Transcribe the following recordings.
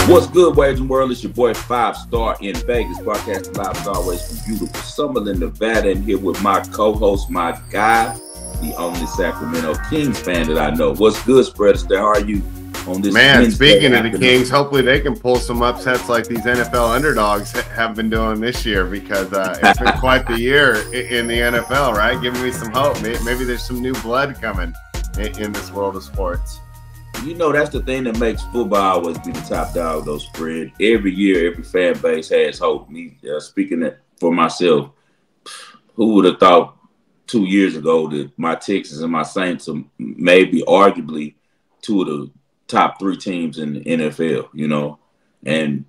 What's good, Waging World? It's your boy 5-Star in Vegas, broadcasting live as always from beautiful Summerlin, Nevada, and here with my co-host, my guy, the only Sacramento Kings fan that I know. What's good, Spreadster? How are you on this Man, speaking of the Kings, hopefully they can pull some upsets like these NFL underdogs have been doing this year, because it's been quite the year in the NFL, right? Giving me some hope. Maybe there's some new blood coming in this world of sports. You know, that's the thing that makes football always be the top dog, though, Spread. Every year, every fan base has hope. Me, speaking for myself, who would have thought 2 years ago that my Texans and my Saints are maybe arguably two of the top three teams in the NFL, you know? And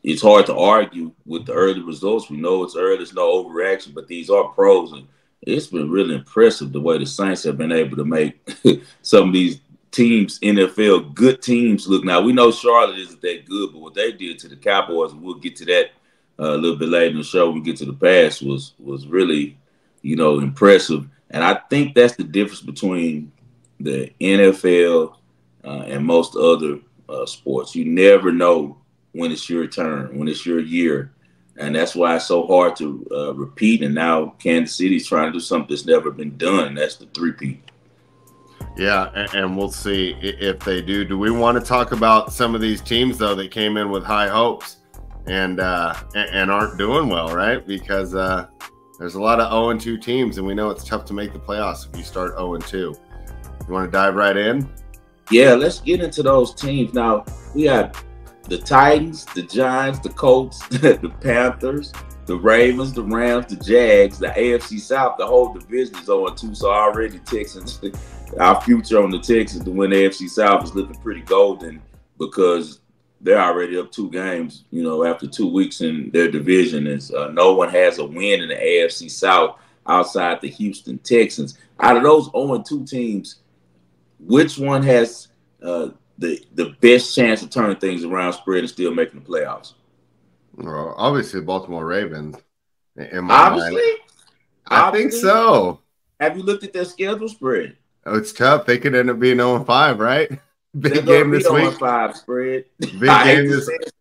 it's hard to argue with the early results. We know it's early, it's no overreaction, but these are pros. And it's been really impressive the way the Saints have been able to make some of these teams, NFL good teams, look. Now, we know Charlotte isn't that good, but what they did to the Cowboys, and we'll get to that a little bit later in the show when we get to the past, was really, you know, impressive. And I think that's the difference between the NFL and most other sports. You never know when it's your turn, when it's your year. And that's why it's so hard to repeat. And now Kansas City's trying to do something that's never been done, and that's the three-peat. Yeah, and we'll see if they do. Do we want to talk about some of these teams, though, that came in with high hopes and aren't doing well, right? Because there's a lot of 0-2 teams, and we know it's tough to make the playoffs if you start 0-2. You want to dive right in? Yeah, let's get into those teams. Now, we got the Titans, the Giants, the Colts, the Panthers, the Ravens, the Rams, the Jags, the AFC South. The whole division is 0-2, so already Texans, our future on the Texans to win the AFC South is looking pretty golden, because they're already up 2 games, you know, after 2 weeks in their division. Is no one has a win in the AFC South outside the Houston Texans. Out of those 0-2 teams, which one has the best chance of turning things around, Spread, and still making the playoffs? Well, obviously, Baltimore Ravens. Obviously? I think so. Have you looked at their schedule, Spread? Oh, it's tough. They could end up being 0-5, right? Big game this week. 0-5, Spread. Big game this week.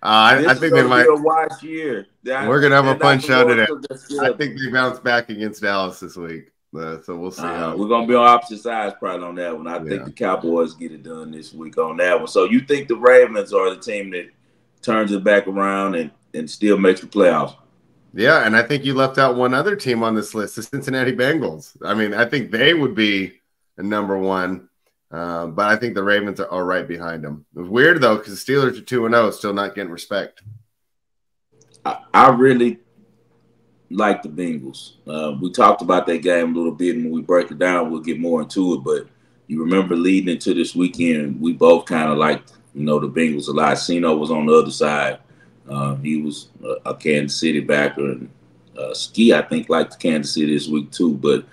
I think they might. Be a watch year. We're going to have a fun show today. I think they bounce back against Dallas this week. So we'll see. We're going to be on opposite sides probably on that one. I think the Cowboys get it done this week on that one. So you think the Ravens are the team that turns it back around and still makes the playoffs? Yeah, and I think you left out one other team on this list, the Cincinnati Bengals. I mean, I think they would be a number one, but I think the Ravens are right behind them. It was weird, though, because the Steelers are 2-0, still not getting respect. I really like the Bengals. We talked about that game a little bit, and when we break it down, we'll get more into it. But you remember leading into this weekend, we both kind of liked, you know, the Bengals a lot. Sino was on the other side. He was a Kansas City backer, and Ski, I think, liked Kansas City this week too. But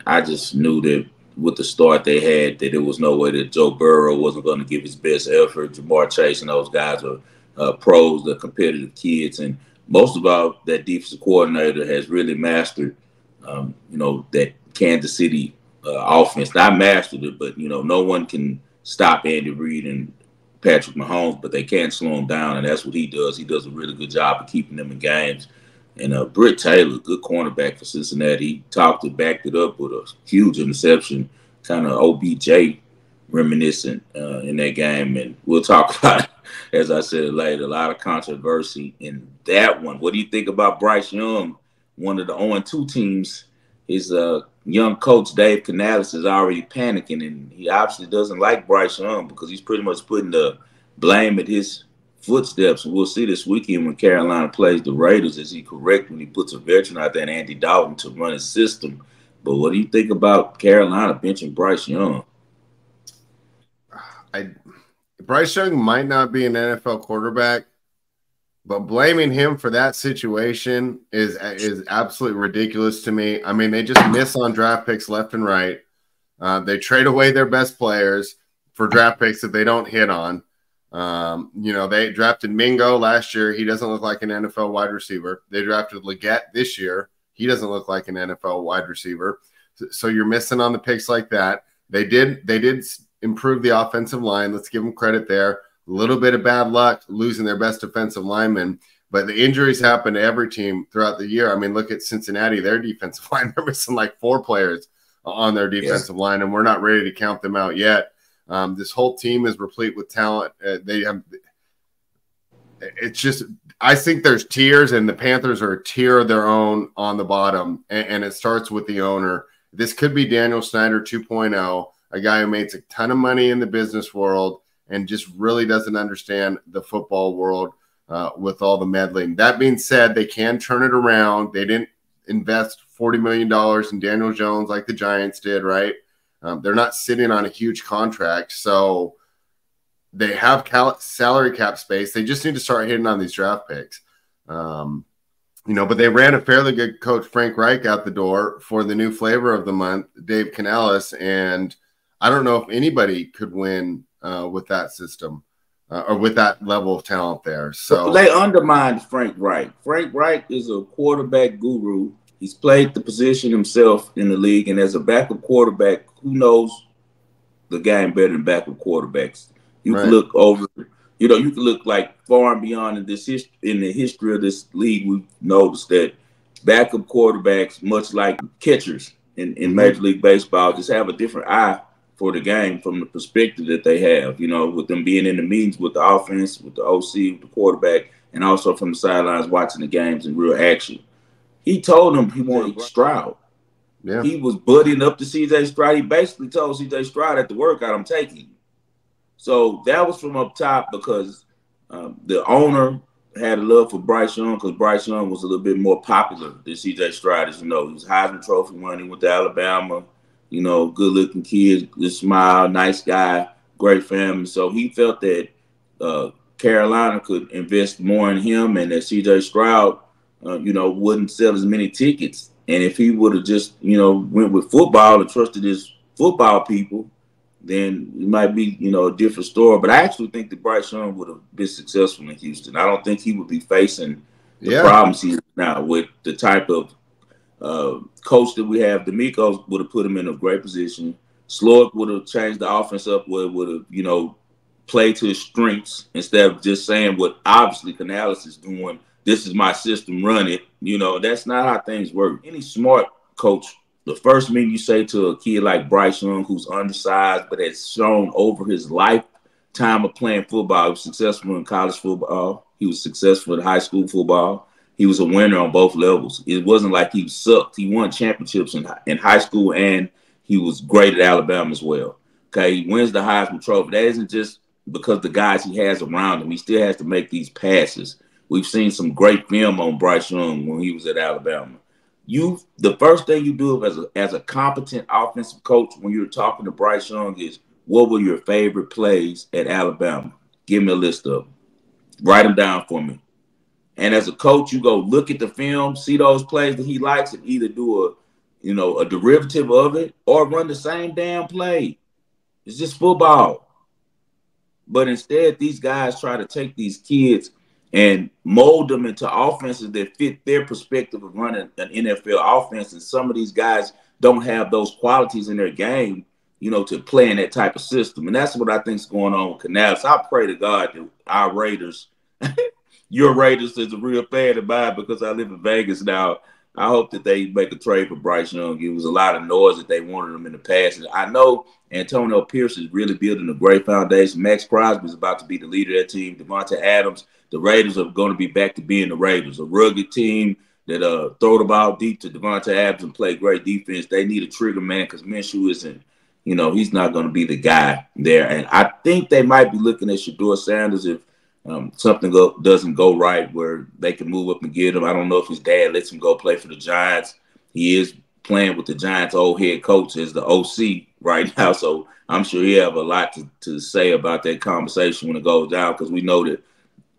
I just knew that with the start they had, that there was no way that Joe Burrow wasn't going to give his best effort. Jamar Chase and those guys are pros, they're competitive kids. And most of all, that defensive coordinator has really mastered, you know, that Kansas City offense. Not mastered it, but, you know, no one can stop Andy Reid and Patrick Mahomes, but they can't slow him down, and that's what he does. He does a really good job of keeping them in games. And Britt Taylor, good cornerback for Cincinnati, he backed it up with a huge interception, kind of OBJ reminiscent in that game. And we'll talk about, as I said later, a lot of controversy in that one. What do you think about Bryce Young, one of the 0-2 teams? His young coach, Dave Canales, is already panicking, and he obviously doesn't like Bryce Young because he's pretty much putting the blame at his footsteps. And we'll see this weekend when Carolina plays the Raiders. Is he correct when he puts a veteran out there and Andy Dalton to run his system? But what do you think about Carolina benching Bryce Young? Bryce Young might not be an NFL quarterback, but blaming him for that situation is absolutely ridiculous to me. I mean, they just miss on draft picks left and right. They trade away their best players for draft picks that they don't hit on. You know, they drafted Mingo last year. He doesn't look like an NFL wide receiver. They drafted Leggett this year. He doesn't look like an NFL wide receiver. So you're missing on the picks like that. They did improved the offensive line. Let's give them credit there. A little bit of bad luck losing their best defensive lineman, but the injuries happen to every team throughout the year. I mean, look at Cincinnati, their defensive line. They're missing like 4 players on their defensive line, and we're not ready to count them out yet. This whole team is replete with talent. It's just, I think there's tiers, and the Panthers are a tier of their own on the bottom, and it starts with the owner. This could be Daniel Snyder 2.0, a guy who makes a ton of money in the business world and just really doesn't understand the football world with all the meddling. That being said, they can turn it around. They didn't invest $40 million in Daniel Jones like the Giants did, right? They're not sitting on a huge contract, so they have salary cap space. They just need to start hitting on these draft picks. But they ran a fairly good coach, Frank Reich, out the door for the new flavor of the month, Dave Canales, and I don't know if anybody could win with that system or with that level of talent there. So they undermined Frank Reich. Frank Reich is a quarterback guru. He's played the position himself in the league, and as a backup quarterback, who knows the game better than backup quarterbacks? You can look over, you can look like far and beyond in the history of this league. We've noticed that backup quarterbacks, much like catchers in Major League Baseball, just have a different eye for the game from the perspective that they have, with them being in the meetings with the offense, with the OC, with the quarterback, and also from the sidelines watching the games in real action. He told him he wanted Stroud. Yeah. He was buddying up to C.J. Stroud. He basically told C.J. Stroud at the workout, I'm taking you. So that was from up top because the owner had a love for Bryce Young because Bryce Young was a little bit more popular than C.J. Stroud. As you know, he was Heisman Trophy winner. He went to Alabama, good-looking kid, good smile, nice guy, great family. So he felt that Carolina could invest more in him and that C.J. Stroud, wouldn't sell as many tickets. And if he would have just, went with football and trusted his football people, then it might be, a different story. But I actually think that Bryce Young would have been successful in Houston. I don't think he would be facing the problems he is now with the type of coach that we have. D'Amico would have put him in a great position. Slork would have changed the offense up where it would have, played to his strengths instead of just saying what obviously Canales is doing. This is my system, run it. That's not how things work. Any smart coach, the first thing you say to a kid like Bryce Young, who's undersized but has shown over his lifetime of playing football, he was successful in college football. He was successful in high school football. He was a winner on both levels. It wasn't like he sucked. He won championships in high school, and he was great at Alabama as well. Okay, he wins the Heisman Trophy. That isn't just because the guys he has around him. He still has to make these passes. We've seen some great film on Bryce Young when he was at Alabama. The first thing you do as a competent offensive coach when you're talking to Bryce Young is, what were your favorite plays at Alabama? Give me a list of them. Write them down for me. And as a coach, you go look at the film, see those plays that he likes, and either do a derivative of it or run the same damn play. It's just football. But instead, these guys try to take these kids and mold them into offenses that fit their perspective of running an NFL offense. And some of these guys don't have those qualities in their game, to play in that type of system. And that's what I think is going on with Canales. I pray to God that our Raiders, your Raiders is a real fan of mine because I live in Vegas now. I hope that they make a trade for Bryce Young. It was a lot of noise that they wanted him in the past. And I know Antonio Pierce is really building a great foundation. Max Crosby is about to be the leader of that team. Devontae Adams, the Raiders are going to be back to being the Raiders, a rugged team that throw the ball deep to Devontae Adams and play great defense. They need a trigger man because Minshew isn't, he's not going to be the guy there. And I think they might be looking at Shedeur Sanders if something doesn't go right where they can move up and get him. I don't know if his dad lets him go play for the Giants. He is playing with the Giants' old head coach as the OC right now, so I'm sure he'll have a lot to say about that conversation when it goes down because we know that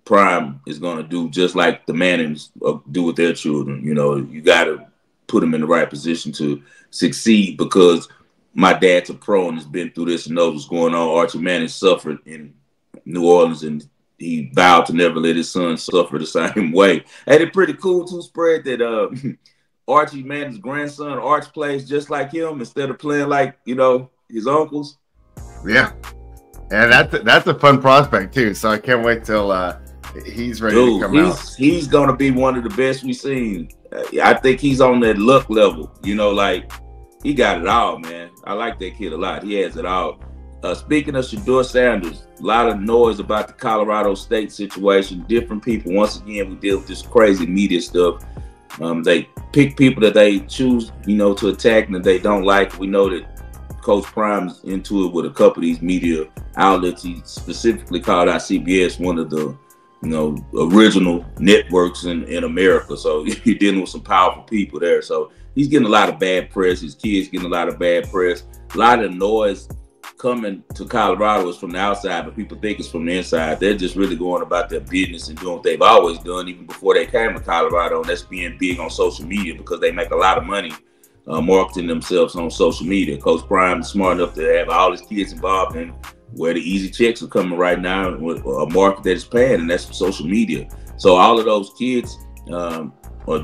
Prime is going to do just like the Mannings do with their children. You got to put them in the right position to succeed because my dad's a pro and has been through this and knows what's going on. Archie Manning suffered in New Orleans and he vowed to never let his son suffer the same way. And it's pretty cool to spread that Archie Manning's grandson, Arch, plays just like him instead of playing like, his uncles. Yeah, and that's a fun prospect too. So I can't wait till he's ready to come out. He's gonna be one of the best we've seen. I think he's on that luck level. Like he got it all, man. I like that kid a lot. He has it all. Speaking of Shedeur Sanders, a lot of noise about the Colorado State situation. Different people. Once again, we deal with this crazy media stuff. They pick people that they choose, to attack and that they don't like. We know that Coach Prime's into it with a couple of these media outlets. He specifically called out CBS one of the, original networks in America. So you're dealing with some powerful people there. So he's getting a lot of bad press. His kids getting a lot of bad press. A lot of noise coming to Colorado is from the outside, but people think it's from the inside. They're just really going about their business and doing what they've always done, even before they came to Colorado. And that's being big on social media because they make a lot of money marketing themselves on social media. Coach Prime is smart enough to have all his kids involved in where the easy checks are coming right now with a market that is paying, and that's social media. So all of those kids are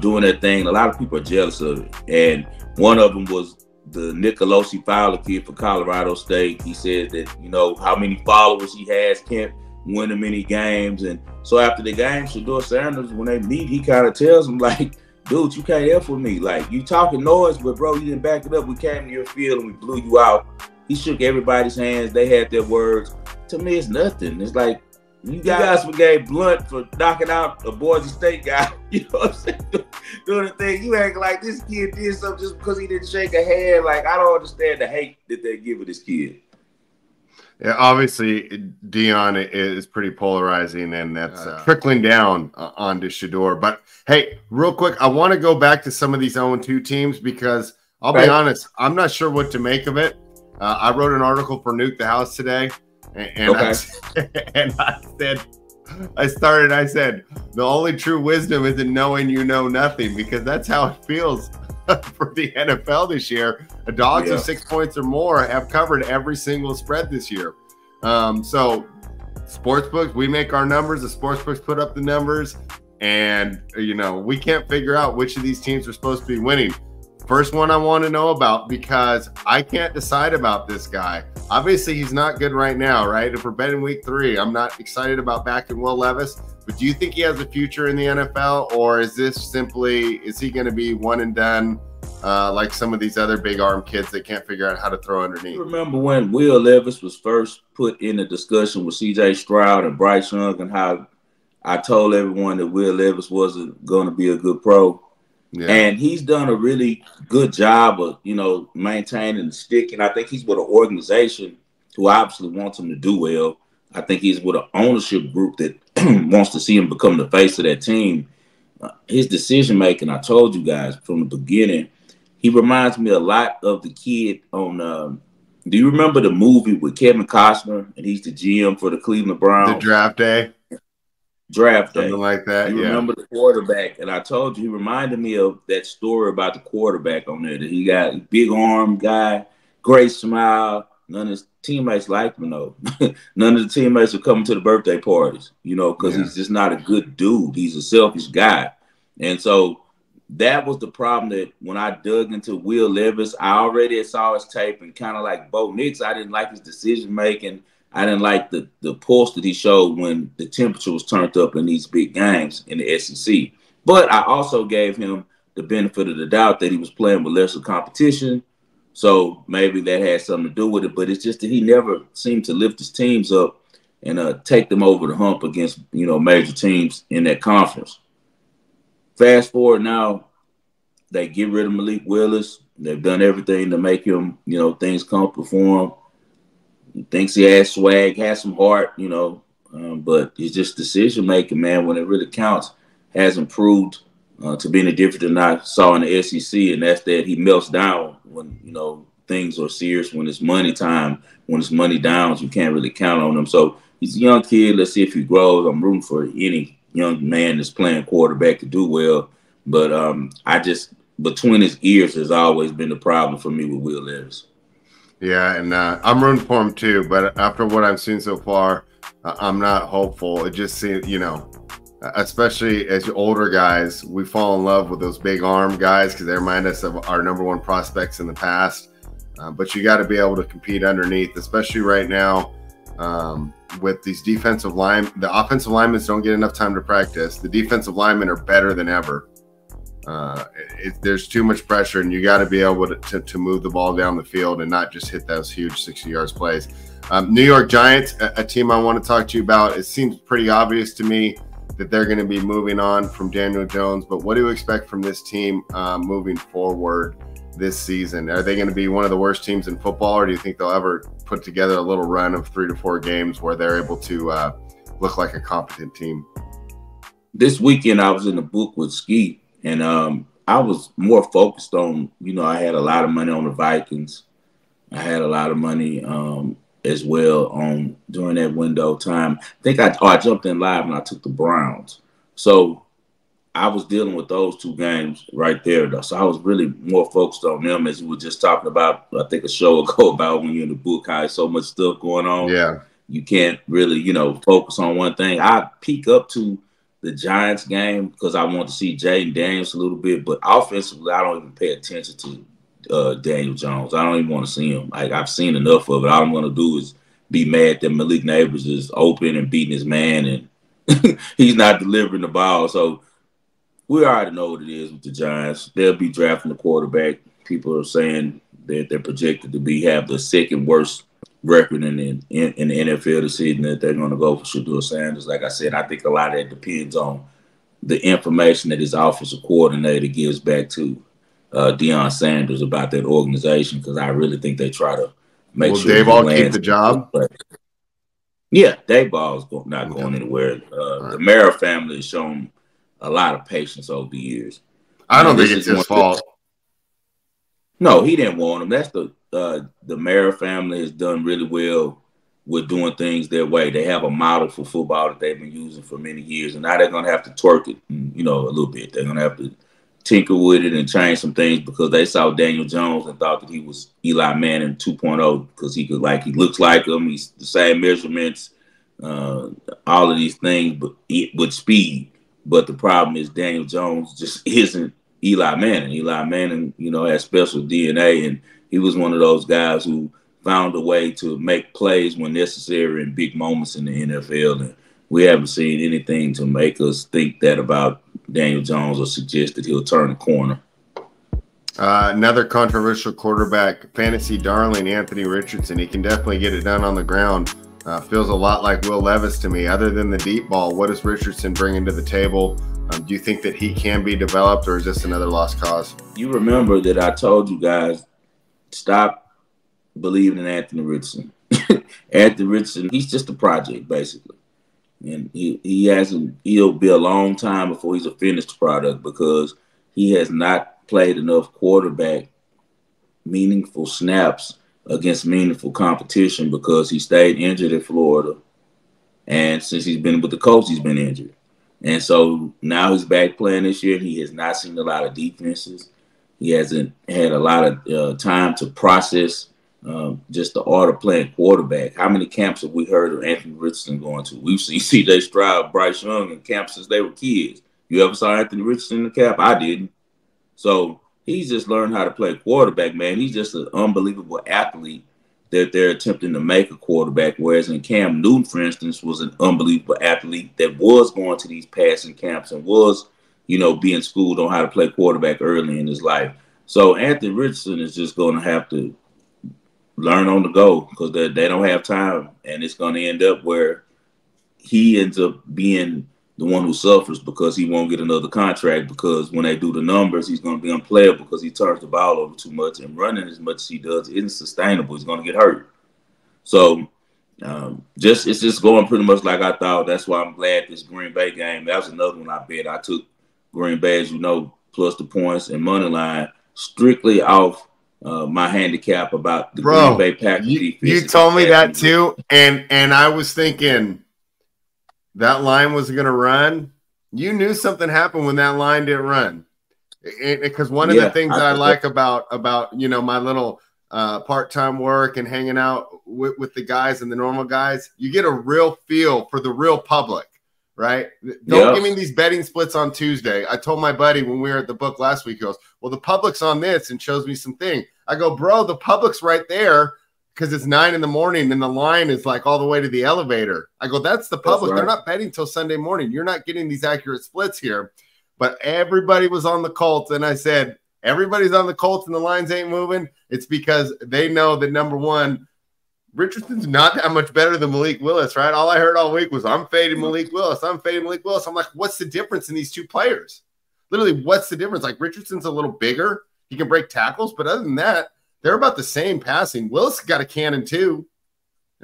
doing that thing. A lot of people are jealous of it. And one of them was the Nicolosi Fowler kid for Colorado State. He said that, how many followers he has, can't win him any games. And so after the game, Shedeur Sanders, when they meet, he kind of tells him, like, dude, you can't F with me. Like, you talking noise, but, bro, you didn't back it up. We came to your field and we blew you out. He shook everybody's hands. They had their words. To me, it's nothing. It's like, you guys forgave Blunt for knocking out a Boise State guy. You know what I'm saying? Doing the thing. You act like this kid did something just because he didn't shake a hand. Like, I don't understand the hate that they give this kid. Yeah, obviously, Dion is pretty polarizing, and that's trickling down onto Shedeur. But, hey, real quick, I want to go back to some of these 0-2 teams because I'll be honest, I'm not sure what to make of it. I wrote an article for Nuke the House today, and I said, the only true wisdom is in knowing you know nothing, because that's how it feels for the NFL this year. The dogs of 6 points or more have covered every single spread this year. So sportsbooks, we make our numbers. The sportsbooks put up the numbers, and we can't figure out which of these teams are supposed to be winning. First one I want to know about, because I can't decide about this guy. Obviously, he's not good right now, right? If we're betting week 3, I'm not excited about backing Will Levis. But do you think he has a future in the NFL, or is he going to be one and done like some of these other big arm kids that can't figure out how to throw underneath? Remember when Will Levis was first put in the discussion with C.J. Stroud and Bryce Young, and how I told everyone that Will Levis wasn't going to be a good pro? Yeah. And he's done a really good job of, maintaining and sticking. I think he's with an organization who obviously wants him to do well. I think he's with an ownership group that wants to see him become the face of that team. His decision-making, I told you guys from the beginning, he reminds me a lot of the kid on do you remember the movie with Kevin Costner, and he's the GM for the Cleveland Browns? The Draft Day. Something like that. You remember the quarterback, and I told you he reminded me of that story about the quarterback on there, that he got a big arm guy, great smile. None of his teammates liked him, though. None of the teammates are coming to the birthday parties, because he's just not a good dude. He's a selfish guy. And so that was the problem, that when I dug into Will Levis, I already saw his tape, and kind of like Bo Nix, I didn't like his decision making. I didn't like the pulse that he showed when the temperature was turned up in these big games in the SEC. But I also gave him the benefit of the doubt that he was playing with lesser competition. So maybe that had something to do with it. But it's just that he never seemed to lift his teams up and take them over the hump against, major teams in that conference. Fast forward now, they get rid of Malik Willis. They've done everything to make him, things comfortable for him. He thinks he has swag, has some heart, but it's just decision-making, man, when it really counts, hasn't proved to be any different than I saw in the SEC, and that's that he melts down when, things are serious, when it's money time. When it's money downs, you can't really count on him. So he's a young kid. Let's see if he grows. I'm rooting for any young man that's playing quarterback to do well. But between his ears has always been the problem for me with Will Levis. Yeah, and I'm rooting for him too. But after what I've seen so far, I'm not hopeful. It just seems, especially as older guys, we fall in love with those big arm guys because they remind us of our number one prospects in the past. but you got to be able to compete underneath, especially right now with these defensive line. The offensive linemen don't get enough time to practice. The defensive linemen are better than ever. There's too much pressure, and you got to be able to move the ball down the field and not just hit those huge 60-yard plays. New York Giants, a team I want to talk to you about. It seems pretty obvious to me that they're going to be moving on from Daniel Jones, but what do you expect from this team moving forward this season? Are they going to be one of the worst teams in football, or do you think they'll ever put together a little run of 3 to 4 games where they're able to look like a competent team? This weekend I was in the book with Ski, and I was more focused on, I had a lot of money on the Vikings. I had a lot of money as well on during that window of time. I think I jumped in live and I took the Browns. So I was dealing with those 2 games right there, though. So I was really more focused on them, as you were just talking about, I think, a show ago about when you're in the book, how there's so much stuff going on. Yeah. You can't really, focus on one thing. I peek up to the Giants game because I want to see Jaden Daniels a little bit, but offensively, I don't even pay attention to Daniel Jones. I don't even want to see him. I've seen enough of it. All I'm going to do is be mad that Malik Neighbors is open and beating his man, and he's not delivering the ball. So we already know what it is with the Giants. They'll be drafting the quarterback. People are saying that they're projected to have the second worst record in the NFL this season, that they're going to go for Shedeur Sanders. Like I said, I think a lot of that depends on the information that his offensive coordinator gives back to Deion Sanders about that organization, because I really think they try to make sure Dave Ball keep the job. Yeah, Dave Ball's not going anywhere. The Mara family has shown a lot of patience over the years. I don't think it's his fault. No, he didn't want him. That's the Mara family has done really well with doing things their way. They have a model for football that they've been using for many years, and now they're going to have to twerk it, a little bit. They're going to have to tinker with it and change some things because they saw Daniel Jones and thought that he was Eli Manning 2.0 because he looks like him. He's the same measurements, all of these things, but with speed. But the problem is Daniel Jones just isn't Eli Manning. Eli Manning, has special DNA, and he was one of those guys who found a way to make plays when necessary in big moments in the NFL. And we haven't seen anything to make us think that about Daniel Jones or suggest that he'll turn the corner. Another controversial quarterback, fantasy darling, Anthony Richardson. He can definitely get it done on the ground. Feels a lot like Will Levis to me. Other than the deep ball, what is Richardson bringing to the table? Do you think that he can be developed, or is this another lost cause? You remember that I told you guys, stop believing in Anthony Richardson. Anthony Richardson, he's just a project, basically. And he'll be a long time before he's a finished product because he has not played enough quarterback meaningful snaps against meaningful competition because he stayed injured at Florida. And since he's been with the Colts, he's been injured. And so now he's back playing this year. He has not seen a lot of defenses. He hasn't had a lot of time to process just the art of playing quarterback. How many camps have we heard of Anthony Richardson going to? We've seen C.J. Stroud, Bryce Young in camps since they were kids. You ever saw Anthony Richardson in the camp? I didn't. So he's just learned how to play quarterback, man. He's just an unbelievable athlete that they're attempting to make a quarterback, whereas in Cam Newton, for instance, was an unbelievable athlete that was going to these passing camps and was, being schooled on how to play quarterback early in his life. So Anthony Richardson is just going to have to learn on the go because they don't have time, and it's going to end up where he ends up being the one who suffers because he won't get another contract because when they do the numbers, he's going to be unplayable because he turns the ball over too much, and running as much as he does isn't sustainable. He's going to get hurt. So it's just going pretty much like I thought. That's why I'm glad this Green Bay game. That was another one I bet. I took Green Bay, as plus the points and money line strictly off my handicap about the Green Bay Packers defense. You told me that too, and I was thinking that line was going to run. You knew something happened when that line didn't run, because one of the things that I like about my little part-time work and hanging out with the guys and the normal guys, you get a real feel for the real public, right? Don't Yep. give me these betting splits on Tuesday. I told my buddy when we were at the book last week, he goes, well, the public's on this, and shows me some thing. I go, bro, the public's right there because it's 9 in the morning and the line is like all the way to the elevator. I go, that's the public. Right. They're not betting till Sunday morning. You're not getting these accurate splits here. But everybody was on the Colts, and I said, everybody's on the Colts and the lines ain't moving. It's because they know that, number one, Richardson's not that much better than Malik Willis, right? All I heard all week was, I'm fading Malik Willis. I'm fading Malik Willis. I'm like, what's the difference in these two players? Literally, what's the difference? Like, Richardson's a little bigger. He can break tackles, but other than that, they're about the same passing. Willis got a cannon too.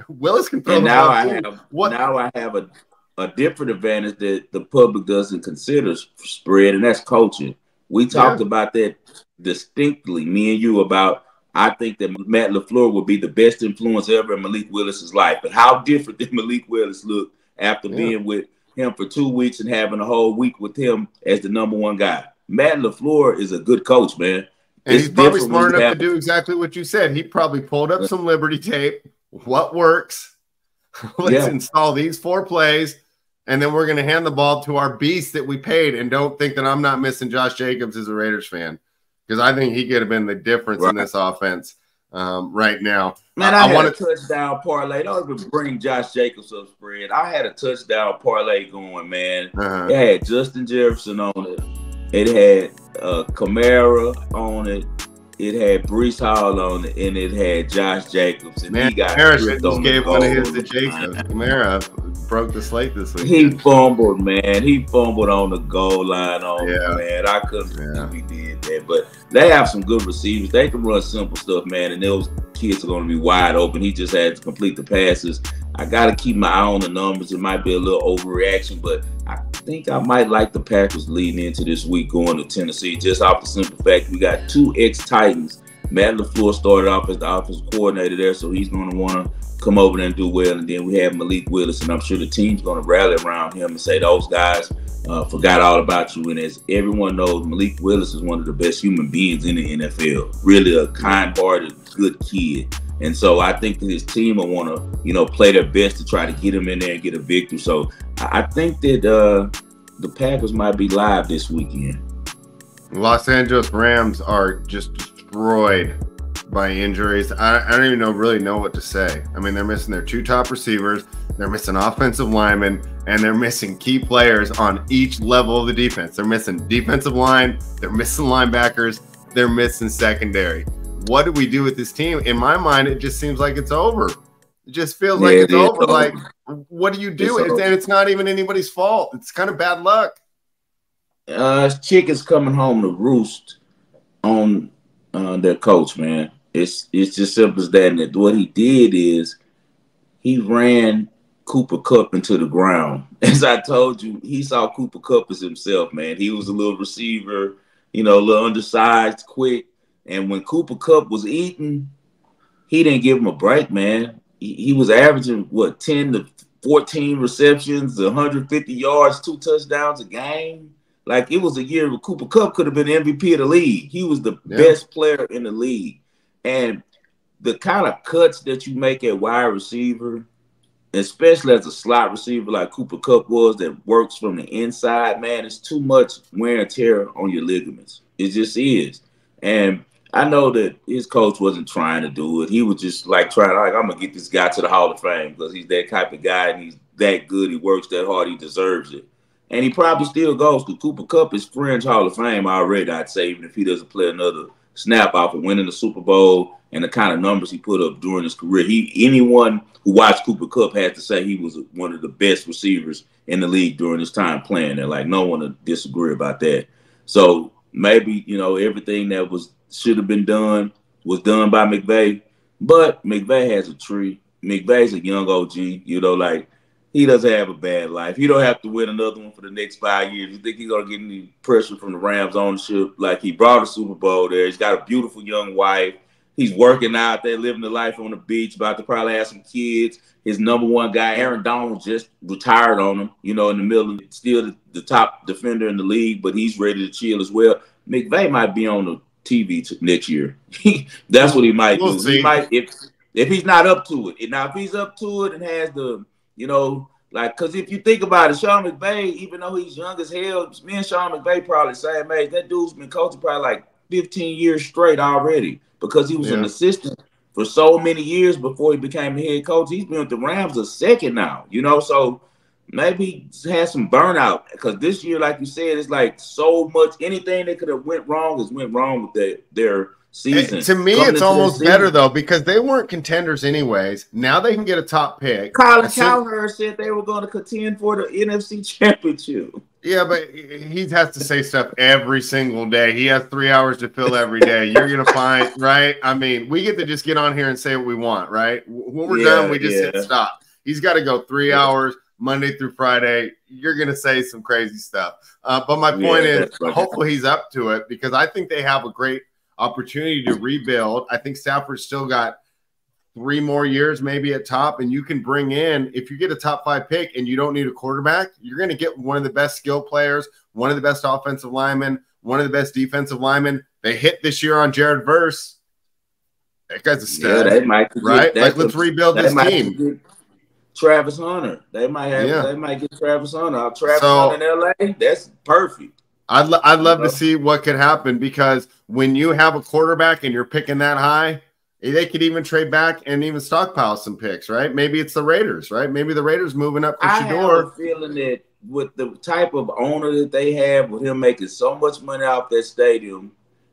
Willis can throw and the ball. Now I have a different advantage that the public doesn't consider spread, and that's coaching. We talked about that distinctly, me and you, about I think that Matt LaFleur would be the best influence ever in Malik Willis's life. But how different did Malik Willis look after being with him for 2 weeks and having a whole week with him as the number one guy? Matt LaFleur is a good coach, man. And he's probably smart enough to do exactly what you said. He probably pulled up some Liberty tape. What works? Let's install these 4 plays, and then we're going to hand the ball to our beast that we paid. And don't think that I'm not missing Josh Jacobs as a Raiders fan, because I think he could have been the difference in this offense right now. Man, I had a touchdown parlay. Don't even bring Josh Jacobs up spread. I had a touchdown parlay going, man. It had Justin Jefferson on it. It had Kamara on it. It had Breece Hall on it, and it had Josh Jacobs. And man, he got Kamara gave one of his to Jacobs. Kamara broke the slate this week. He fumbled, man. He fumbled on the goal line man. I couldn't believe he did that. But they have some good receivers. They can run simple stuff, man, and those kids are going to be wide open. He just had to complete the passes. I got to keep my eye on the numbers. It might be a little overreaction, but I think I might like the Packers leading into this week going to Tennessee, just off the simple fact we got 2 ex-Titans. Matt LaFleur started off as the offensive coordinator there, so he's going to want to come over there and do well. And then we have Malik Willis, and I'm sure the team's going to rally around him and say, those guys forgot all about you. And as everyone knows, Malik Willis is one of the best human beings in the NFL. Really a kind-hearted, good kid. And so I think that his team will want to, play their best to try to get him in there and get a victory. So I think that the Packers might be live this weekend. Los Angeles Rams are just destroyed by injuries. I don't even really know what to say. I mean, they're missing their 2 top receivers. They're missing offensive linemen, and they're missing key players on each level of the defense. They're missing defensive line. They're missing linebackers. They're missing secondary. What do we do with this team? In my mind, it just seems like it's over. It just feels like it's over. Like, what do you do? And it's not even anybody's fault. It's kind of bad luck. Chicken's coming home to roost on their coach, man. It's just simple as that. And what he did is he ran Cooper Kupp into the ground. As I told you, he saw Cooper Kupp as himself, man. He was a little receiver, a little undersized, quick. And when Cooper Kupp was eating, he didn't give him a break, man. He was averaging, 10 to 14 receptions, 150 yards, 2 touchdowns a game. Like, it was a year where Cooper Kupp could have been MVP of the league. He was the best player in the league. And the kind of cuts that you make at wide receiver, especially as a slot receiver like Cooper Kupp was, that works from the inside, man, it's too much wear and tear on your ligaments. It just is. And I know that his coach wasn't trying to do it. He was just I'm going to get this guy to the Hall of Fame because he's that type of guy and he's that good. He works that hard. He deserves it. And he probably still goes because Cooper Kupp is fringe Hall of Fame already, I'd say, even if he doesn't play another snap off of winning the Super Bowl and the kind of numbers he put up during his career. Anyone who watched Cooper Kupp had to say he was one of the best receivers in the league during his time playing there. Like, no one would disagree about that. So maybe, everything that should have been done was done by McVay. But McVay has a tree. McVay's a young OG, he doesn't have a bad life. He don't have to win another one for the next 5 years. You think he's going to get any pressure from the Rams ownership? Like, he brought a Super Bowl there. He's got a beautiful young wife. He's working out there, living the life on the beach, about to probably have some kids. His number one guy, Aaron Donald, just retired on him, in the middle of still the top defender in the league, but he's ready to chill as well. McVay might be on the TV next year. That's what he might do. See. He might, if he's not up to it. Now, if he's up to it and has the Like, because if you think about it, Sean McVay, even though he's young as hell, me and Sean McVay probably the same age. That dude's been coaching probably like 15 years straight already because he was an Yeah. assistant for so many years before he became a head coach. He's been with the Rams a second now, you know, so maybe he had some burnout because this year, like you said, it's like so much. Anything that could have went wrong has went wrong with their season. To me, Coming it's into this almost better season, though because they weren't contenders anyways. Now they can get a top pick. Colin Cowherd said they were going to contend for the NFC Championship. Yeah, but he has to say stuff every single day. He has 3 hours to fill every day. You're going to find, right? I mean, we get to just get on here and say what we want, right? When we're done, we just hit stop. He's got to go 3 hours Monday through Friday. You're going to say some crazy stuff. But my point is, hopefully he's up to it because I think they have a great opportunity to rebuild. I think Stafford's still got 3 more years maybe at top, and you can bring in, if you get a top 5 pick and you don't need a quarterback, you're going to get one of the best skill players, one of the best offensive linemen, one of the best defensive linemen. They hit this year on Jared Verse. That guy's a stud, they might right? Like, let's rebuild this team. Travis Hunter. They might get Travis Hunter. Travis Hunter in LA, that's perfect. I'd love to see what could happen because when you have a quarterback and you're picking that high, they could even trade back and even stockpile some picks, right? Maybe it's the Raiders, right? Maybe the Raiders moving up for Shador. I have a feeling that with the type of owner that they have, with him making so much money out that stadium,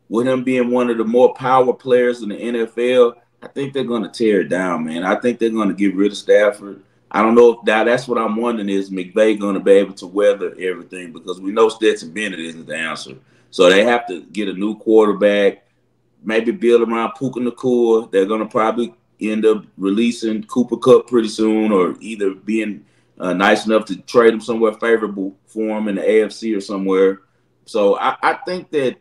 with him being one of the more power players in the NFL, I think they're going to tear it down, man. I think they're going to get rid of Stafford. I don't know if that's what I'm wondering is McVay going to be able to weather everything because we know Stetson Bennett isn't the answer. So they have to get a new quarterback. Maybe build around Puka Nacua. They're going to probably end up releasing Cooper Kupp pretty soon or either being nice enough to trade him somewhere favorable for him in the AFC or somewhere. So I think that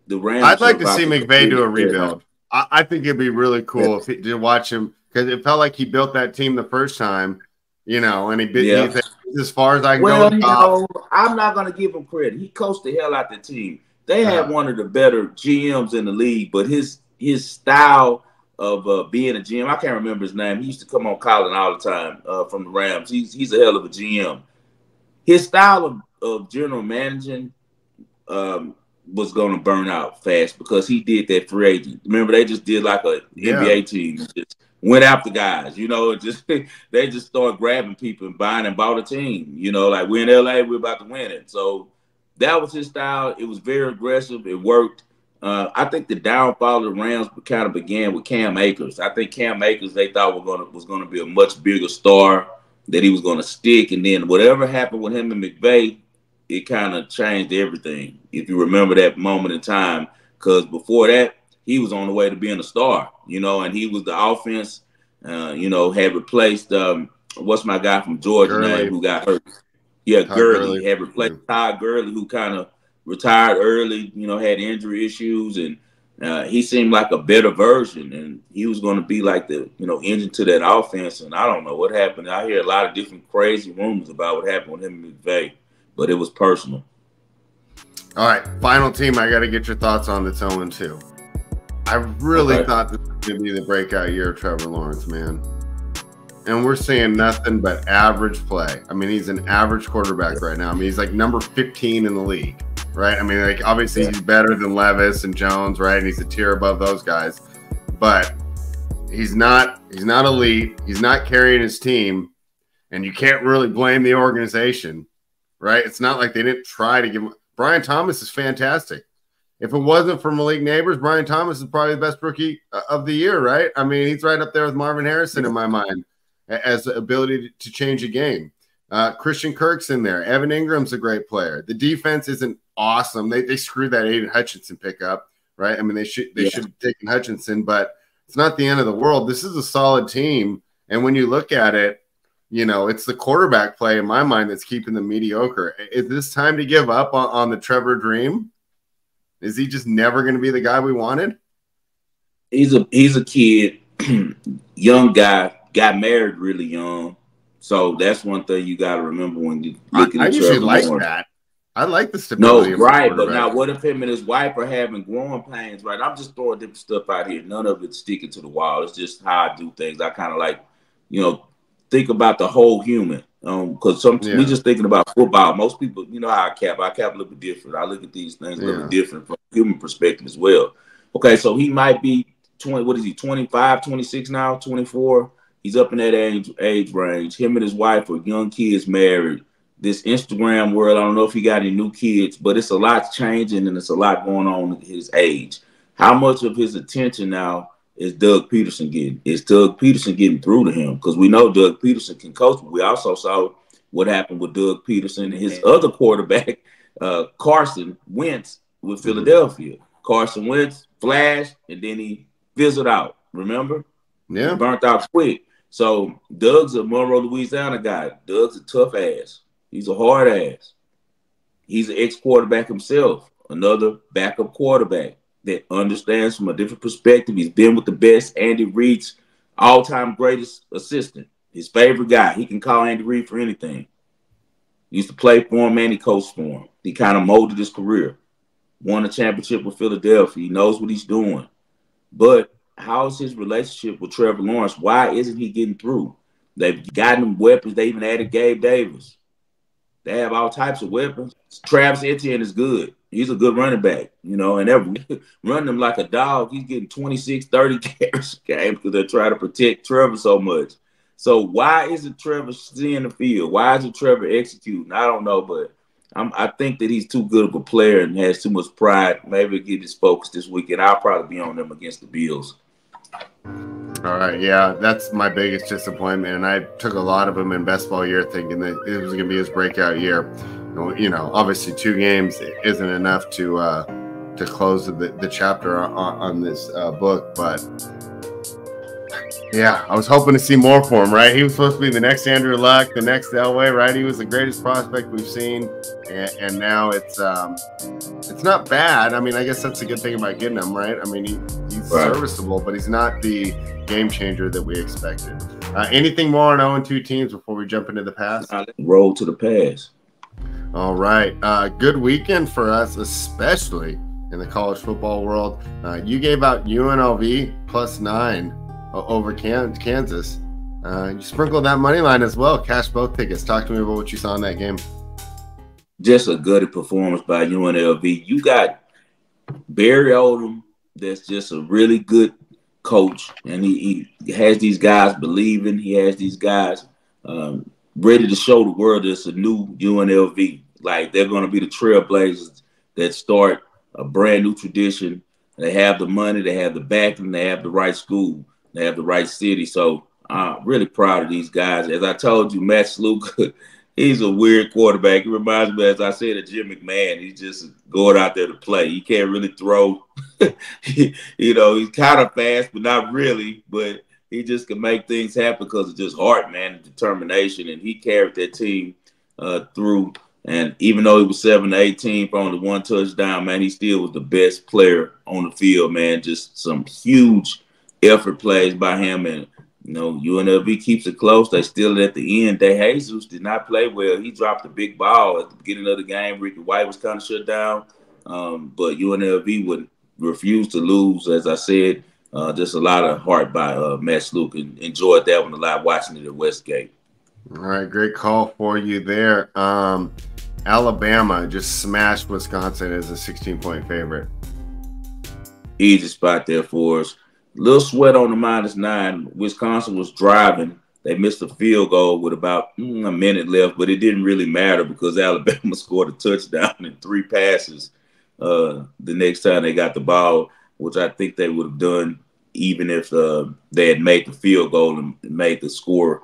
the Rams. I'd like to see McVay do a rebuild. I think it'd be really cool to watch him because it felt like he built that team the first time, you know, and he as far as I can go. No, I'm not going to give him credit. He coached the hell out the team. They had one of the better GMs in the league, but his style of being a GM, I can't remember his name. He used to come on Colin all the time from the Rams. He's a hell of a GM. His style of general managing was going to burn out fast because he did that free agent. Remember, they just did like a NBA team. Just went after guys, you know, they just started grabbing people and buying and bought a team. You know, like we're in LA, we're about to win it. So that was his style. It was very aggressive. It worked. I think the downfall of the Rams kind of began with Cam Akers. I think Cam Akers they thought was going to be a much bigger star, that he was going to stick. And then whatever happened with him and McVay, it kind of changed everything. If you remember that moment in time, because before that, he was on the way to being a star, you know, and he was the offense, you know, had replaced what's my guy from Georgia name who got hurt. Yeah, Gurley had replaced Todd Gurley, who kind of retired early, you know, had injury issues, and he seemed like a better version, and he was going to be like the, you know, engine to that offense. And I don't know what happened. I hear a lot of different crazy rumors about what happened with him and McVay, but it was personal. All right, final team. I got to get your thoughts on that's 0-2. I really thought this was going to be the breakout year of Trevor Lawrence, man. And we're seeing nothing but average play. I mean, he's an average quarterback right now. I mean, he's like number 15 in the league, right? I mean, like obviously he's better than Levis and Jones, right? And he's a tier above those guys. But he's not elite. He's not carrying his team. And you can't really blame the organization, right? It's not like they didn't try to give him. Brian Thomas is fantastic. If it wasn't for Malik Neighbors, Brian Thomas is probably the best rookie of the year, right? I mean, he's right up there with Marvin Harrison in my mind as the ability to change a game. Christian Kirk's in there. Evan Ingram's a great player. The defense isn't awesome. They screwed that Aiden Hutchinson pickup, right? I mean, they should have taken Hutchinson, but it's not the end of the world. This is a solid team. And when you look at it, you know, it's the quarterback play in my mind that's keeping them mediocre. Is this time to give up on the Trevor dream? Is he just never going to be the guy we wanted? He's a kid, young guy, got married really young. So that's one thing you got to remember when you look at I usually like Lawrence. that. I like the stability. No, right, but now what if him and his wife are having growing pains, right? I'm just throwing different stuff out here. None of it's sticking to the wall. It's just how I do things. I kind of like, you know, think about the whole human. Because we just thinking about football. Most people, you know how I cap a little bit different. I look at these things a little bit different from a human perspective as well. Okay, so he might be 20. What is he? 25, 26 now, 24. He's up in that age range. Him and his wife are young kids, married. This Instagram world, I don't know if he got any new kids, but it's a lot changing and it's a lot going on at his age. How much of his attention now is Doug Peterson getting? Is Doug Peterson getting through to him? Because we know Doug Peterson can coach, but we also saw what happened with Doug Peterson and his other quarterback, Carson Wentz with Philadelphia. Carson Wentz flashed, and then he fizzled out. Remember? Yeah. He burnt out quick. So Doug's a Monroe, Louisiana guy. Doug's a tough ass. He's a hard ass. He's an ex-quarterback himself, another backup quarterback that understands from a different perspective. He's been with the best. Andy Reid's all-time greatest assistant, his favorite guy. He can call Andy Reid for anything. He used to play for him and he coached for him. He kind of molded his career. Won a championship with Philadelphia. He knows what he's doing. But how's his relationship with Trevor Lawrence? Why isn't he getting through? They've gotten him weapons. They even added Gabe Davis. They have all types of weapons. Travis Etienne is good. He's a good running back, you know, and they're running him like a dog. He's getting 26, 30 carries a game because they're trying to protect Trevor so much. So why isn't Trevor seeing the field? Why isn't Trevor executing? I don't know, but I think that he's too good of a player and has too much pride. Maybe get his focus this weekend. I'll probably be on them against the Bills. All right, yeah, that's my biggest disappointment, and I took a lot of him in best ball year thinking that it was going to be his breakout year. You know, obviously 2 games isn't enough to close the chapter on this book, but yeah, I was hoping to see more for him, right? He was supposed to be the next Andrew Luck, the next Elway, right? He was the greatest prospect we've seen, and now it's not bad. I mean, I guess that's the good thing about getting him, right? I mean, he's serviceable, but he's not the game changer that we expected. Anything more on 0-2 teams before we jump into the pass? Roll to the pass. All right. Good weekend for us, especially in the college football world. You gave out UNLV +9 over Kansas. You sprinkled that money line as well. Cash both tickets. Talk to me about what you saw in that game. Just a good performance by UNLV. You got Barry Odom, that's just a really good coach, and he has these guys believing. He has these guys ready to show the world it's a new UNLV. Like, they're going to be the trailblazers that start a brand new tradition. They have the money, they have the backing, they have the right school, they have the right city. So I'm really proud of these guys. As I told you, Matt Sluka, he's a weird quarterback. He reminds me, as I said, of Jim McMahon. He's just going out there to play. He can't really throw. You know, he's kind of fast, but not really. But he just can make things happen because of just heart, man, and determination. And he carried that team through. And even though he was 7-18 for only 1 touchdown, man, he still was the best player on the field, man. Just some huge effort plays by him. And, you know, UNLV keeps it close. They still at the end. DeJesus did not play well. He dropped a big ball at the beginning of the game. Ricky White was kind of shut down. But UNLV would refuse to lose, as I said. Just a lot of heart by Matt Sluka. Enjoyed that one a lot, watching it at Westgate. All right, great call for you there. Alabama just smashed Wisconsin as a 16-point favorite. Easy spot there for us. Little sweat on the -9. Wisconsin was driving. They missed a field goal with about a minute left, but it didn't really matter because Alabama scored a touchdown and 3 passes the next time they got the ball, which I think they would have done even if they had made the field goal and made the score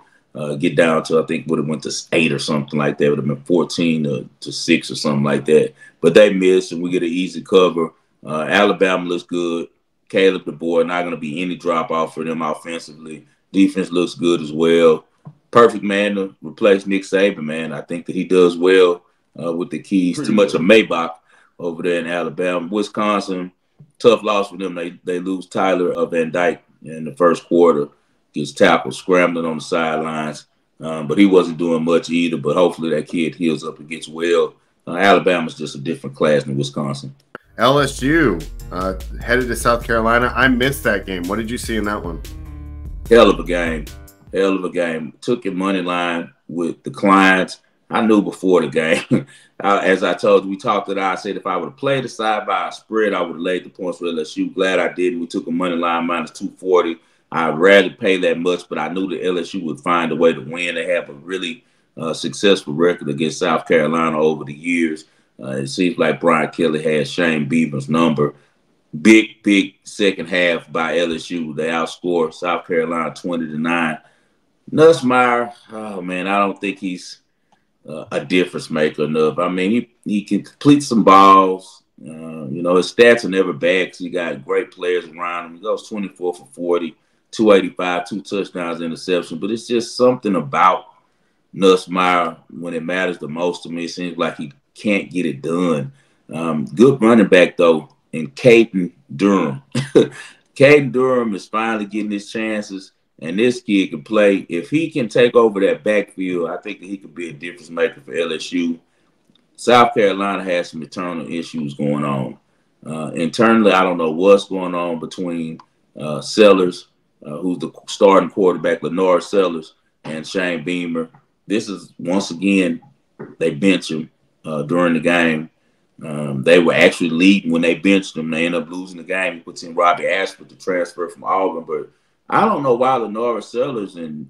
get down to, I think, would have went to 8 or something like that. It would have been 14 to 6 or something like that. But they missed, and we get an easy cover. Alabama looks good. Caleb DeBoer, not going to be any drop-off for them offensively. Defense looks good as well. Perfect man to replace Nick Saban, man. I think that he does well with the keys. Too much of Maybach over there in Alabama. Wisconsin, tough loss for them. They lose Tyler Van Dyke in the first quarter. Gets tackled, scrambling on the sidelines. But he wasn't doing much either. But hopefully that kid heals up and gets well. Alabama's just a different class than Wisconsin. LSU headed to South Carolina. I missed that game. What did you see in that one? Hell of a game. Hell of a game. Took your money line with the clients. I knew before the game. As I told you, we talked it out. I said if I would have played the side by a spread, I would have laid the points for LSU. Glad I didn't. We took a money line minus 240. I'd rarely pay that much, but I knew that LSU would find a way to win. They have a really successful record against South Carolina over the years. It seems like Brian Kelly has Shane Beamer's number. Big second half by LSU. They outscored South Carolina 20-9. Nussmeier, oh man, I don't think he's a difference maker enough. I mean, he can complete some balls. His stats are never bad because he got great players around him. He goes 24 for 40, 285, 2 touchdowns, interception. But it's just something about Nussmeier when it matters the most to me. It seems like he can't get it done. Good running back, though, in Caden Durham. Caden Durham is finally getting his chances. And this kid can play. If he can take over that backfield, I think that he could be a difference maker for LSU. South Carolina has some internal issues going on. Internally, I don't know what's going on between Sellers, who's the starting quarterback, Lenore Sellers, and Shane Beamer. This is, once again, they bench him during the game. They were actually leading when they benched him. They ended up losing the game. He puts in Robbie Ashford to transfer from Auburn, but I don't know why Lenora Sellers and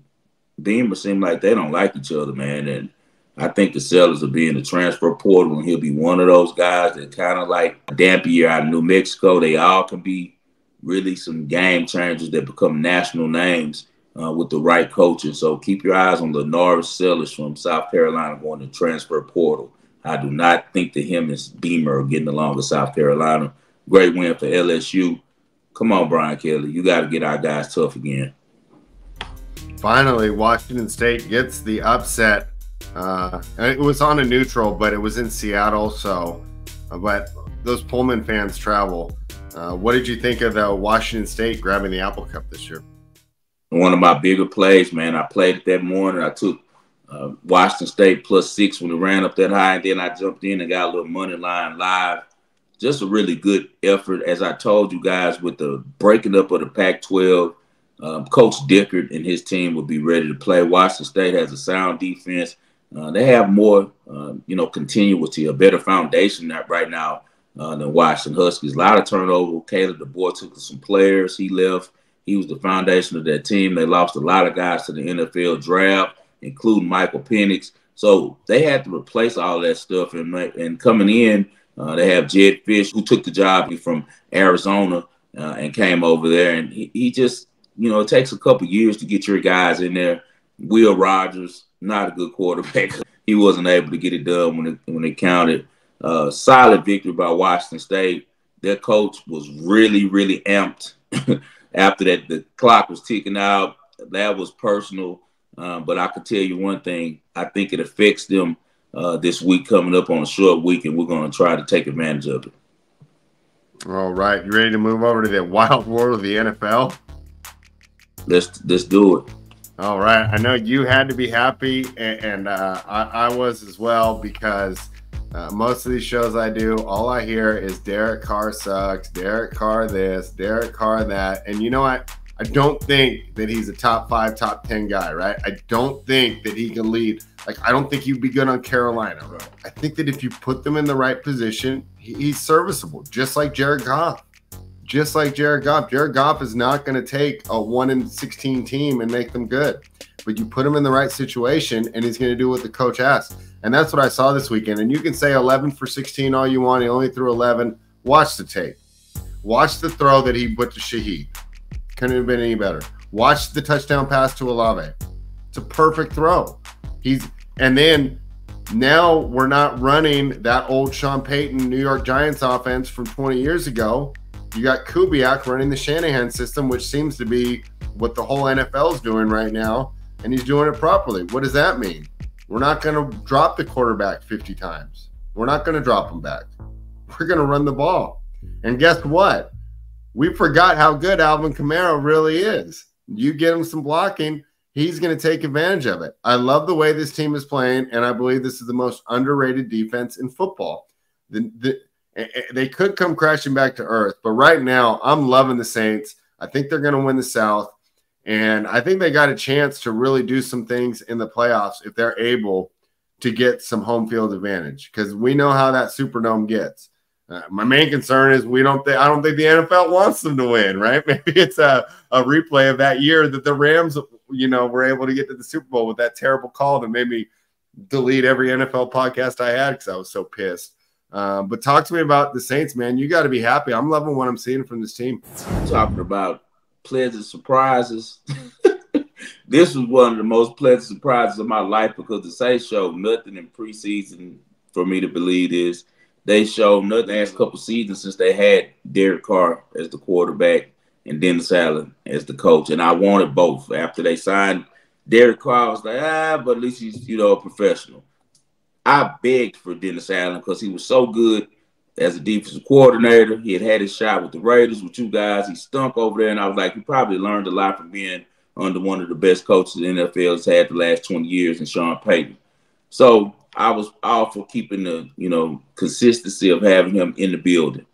Beamer seem like they don't like each other, man. And I think the Sellers will be in the transfer portal, and he'll be one of those guys that kind of like Dampier out of New Mexico. They all can be really some game changers that become national names with the right coaching. So keep your eyes on Lenora Sellers from South Carolina going to transfer portal. I do not think that him and Beamer are getting along with South Carolina. Great win for LSU. Come on, Brian Kelly. You got to get our guys tough again. Finally, Washington State gets the upset. It was on a neutral, but it was in Seattle. But those Pullman fans travel. What did you think of Washington State grabbing the Apple Cup this year? One of my bigger plays, man. I played it that morning. I took Washington State +6 when it ran up that high, and then I jumped in and got a little money line live. Just a really good effort. As I told you guys, with the breaking up of the Pac-12, Coach Dickert and his team will be ready to play. Washington State has a sound defense. They have more, continuity, a better foundation right now than Washington Huskies. A lot of turnover. Caleb DeBoer took some players. He left. He was the foundation of that team. They lost a lot of guys to the NFL draft, including Michael Penix. So they had to replace all that stuff. And coming in, they have Jed Fish, who took the job from Arizona and came over there. And he just, it takes a couple years to get your guys in there. Will Rogers, not a good quarterback. He wasn't able to get it done when it counted. Solid victory by Washington State. Their coach was really, really amped after that. The clock was ticking out. That was personal. But I can tell you one thing. I think it affects them this week coming up on a short week, and we're going to try to take advantage of it. All right. You ready to move over to the wild world of the NFL? Let's do it. All right. I know you had to be happy, and I was as well, because most of these shows I do, all I hear is Derek Carr sucks, Derek Carr this, Derek Carr that. And you know what? I don't think that he's a top 5, top 10 guy, right? I don't think that he can lead. I don't think he'd be good on Carolina. I think that if you put them in the right position, he's serviceable, just like Jared Goff. Jared Goff is not going to take a 1-16 team and make them good. But you put him in the right situation, and he's going to do what the coach asks. And that's what I saw this weekend. And you can say 11 for 16 all you want. He only threw 11. Watch the tape. Watch the throw that he put to Shaheed. Couldn't have been any better. Watch the touchdown pass to Olave. It's a perfect throw. And then now we're not running that old Sean Payton New York Giants offense from 20 years ago. You got Kubiak running the Shanahan system, which seems to be what the whole NFL is doing right now, and he's doing it properly. What does that mean? We're not going to drop the quarterback 50 times. We're not going to drop him back. We're going to run the ball. And guess what? We forgot how good Alvin Kamara really is. You get him some blocking, he's going to take advantage of it. I love the way this team is playing, and I believe this is the most underrated defense in football. They could come crashing back to earth, but right now I'm loving the Saints. I think they're going to win the South. And I think they got a chance to really do some things in the playoffs if they're able to get some home field advantage, because we know how that Superdome gets. My main concern is I don't think the NFL wants them to win, right? Maybe it's a replay of that year that the Rams, were able to get to the Super Bowl with that terrible call that made me delete every NFL podcast I had because I was so pissed. But talk to me about the Saints, man. You got to be happy. I'm loving what I'm seeing from this team. Talking about pleasant surprises. This was one of the most pleasant surprises of my life, because the Saints showed nothing in preseason for me to believe this. They showed nothing the last couple seasons since they had Derek Carr as the quarterback and Dennis Allen as the coach. And I wanted both. After they signed Derek Carr, I was like, but at least he's, a professional. I begged for Dennis Allen because he was so good as a defensive coordinator. He had his shot with the Raiders with two guys. He stunk over there. And I was like, he probably learned a lot from being under one of the best coaches the NFL has had the last 20 years in Sean Payton. So I was all for keeping the, consistency of having him in the building.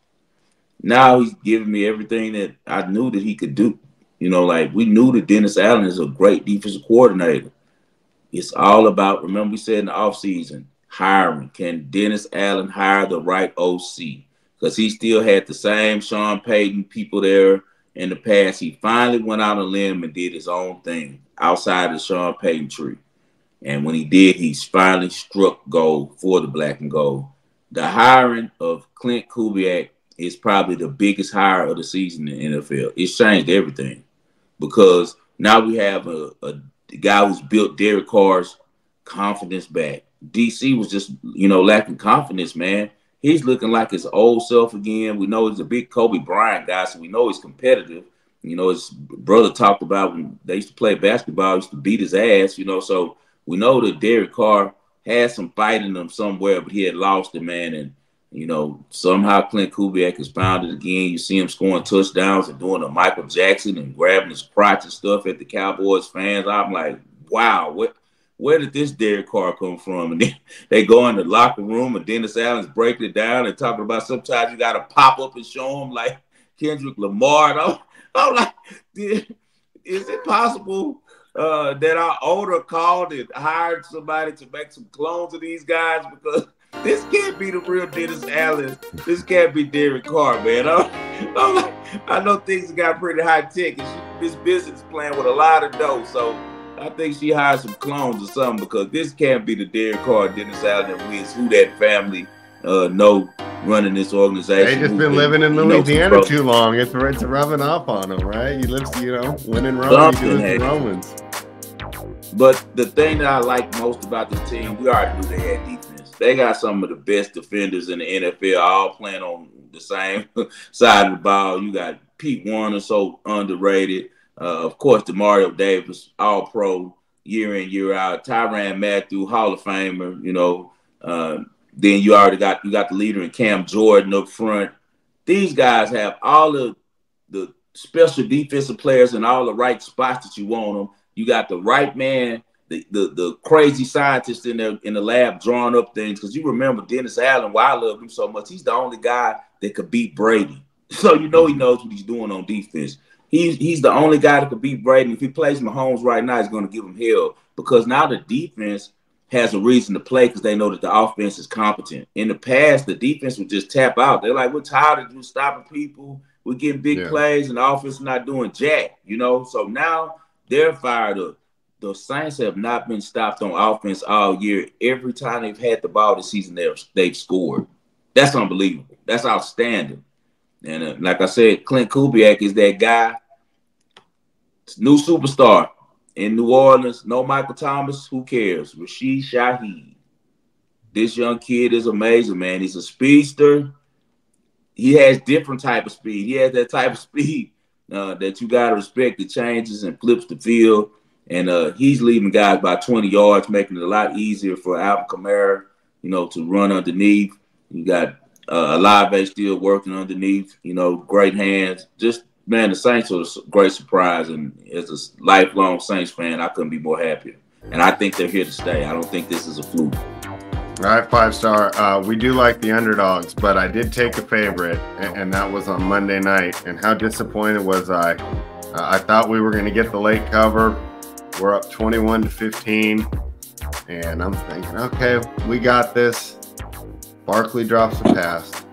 Now he's giving me everything that I knew that he could do. We knew that Dennis Allen is a great defensive coordinator. It's all about, remember we said in the offseason, hiring. Can Dennis Allen hire the right OC? Because he still had the same Sean Payton people there in the past. He finally went out on a limb and did his own thing outside the Sean Payton tree. And when he did, he's finally struck gold for the black and gold. The hiring of Clint Kubiak is probably the biggest hire of the season in the NFL. It's changed everything, because now we have a guy who's built Derek Carr's confidence back. DC was just, lacking confidence, man. He's looking like his old self again. We know he's a big Kobe Bryant guy, so we know he's competitive. His brother talked about when they used to play basketball, he used to beat his ass, so we know that Derek Carr had some fight in him somewhere, but he had lost it, man. And, somehow Clint Kubiak has found it again. You see him scoring touchdowns and doing a Michael Jackson and grabbing his crotch and stuff at the Cowboys fans. I'm like, wow, where did this Derek Carr come from? And then they go in the locker room and Dennis Allen's breaking it down and talking about sometimes you got to pop up and show him like Kendrick Lamar. I'm like, is it possible that our owner called and hired somebody to make some clones of these guys? Because this can't be the real Dennis Allen. This can't be Derek Carr, man. I know things got pretty high tech, and this business plan with a lot of dough. So I think she hired some clones or something, because this can't be the Derek Carr, Dennis Allen, and who that family know running this organization. They just been living in Louisiana too long. It's rubbing off on them, right? He lives, when in Rome, he lives in Romans. But the thing that I like most about the team, we already knew they had defense. They got some of the best defenders in the NFL, all playing on the same side of the ball. You got Pete Warner, so underrated. Of course, Demario Davis, all pro, year in, year out. Tyrann Mathieu, Hall of Famer, then you already got the leader in Cam Jordan up front. These guys have all the special defensive players in all the right spots that you want them. You got the right man, the crazy scientist in the lab drawing up things. Because you remember Dennis Allen, why I love him so much, he's the only guy that could beat Brady. So he knows what he's doing on defense. He's the only guy that could beat Brady. If he plays Mahomes right now, he's going to give him hell, because now the defense has a reason to play, because they know that the offense is competent. In the past, the defense would just tap out. They're like, we're tired of just stopping people. We're getting big plays, and the offense is not doing jack, So now they're fired up. The Saints have not been stopped on offense all year. Every time they've had the ball this season, they've scored. That's unbelievable. That's outstanding. And like I said, Clint Kubiak is that guy. New superstar in New Orleans. No Michael Thomas. Who cares? Rashid Shaheed. This young kid is amazing, man. He's a speedster. He has different type of speed. He has that type of speed that you got to respect. The changes and flips the field. And he's leaving guys by 20 yards, making it a lot easier for Alvin Kamara, to run underneath. You got Olave still working underneath, great hands. Just, man, the Saints are a great surprise. And as a lifelong Saints fan, I couldn't be more happier. And I think they're here to stay. I don't think this is a fluke. All right, 5-star. We do like the underdogs, but I did take a favorite, and that was on Monday night. And how disappointed was I I thought we were going to get the late cover. We're up 21-15. And I'm thinking, okay, we got this. Barkley drops a pass.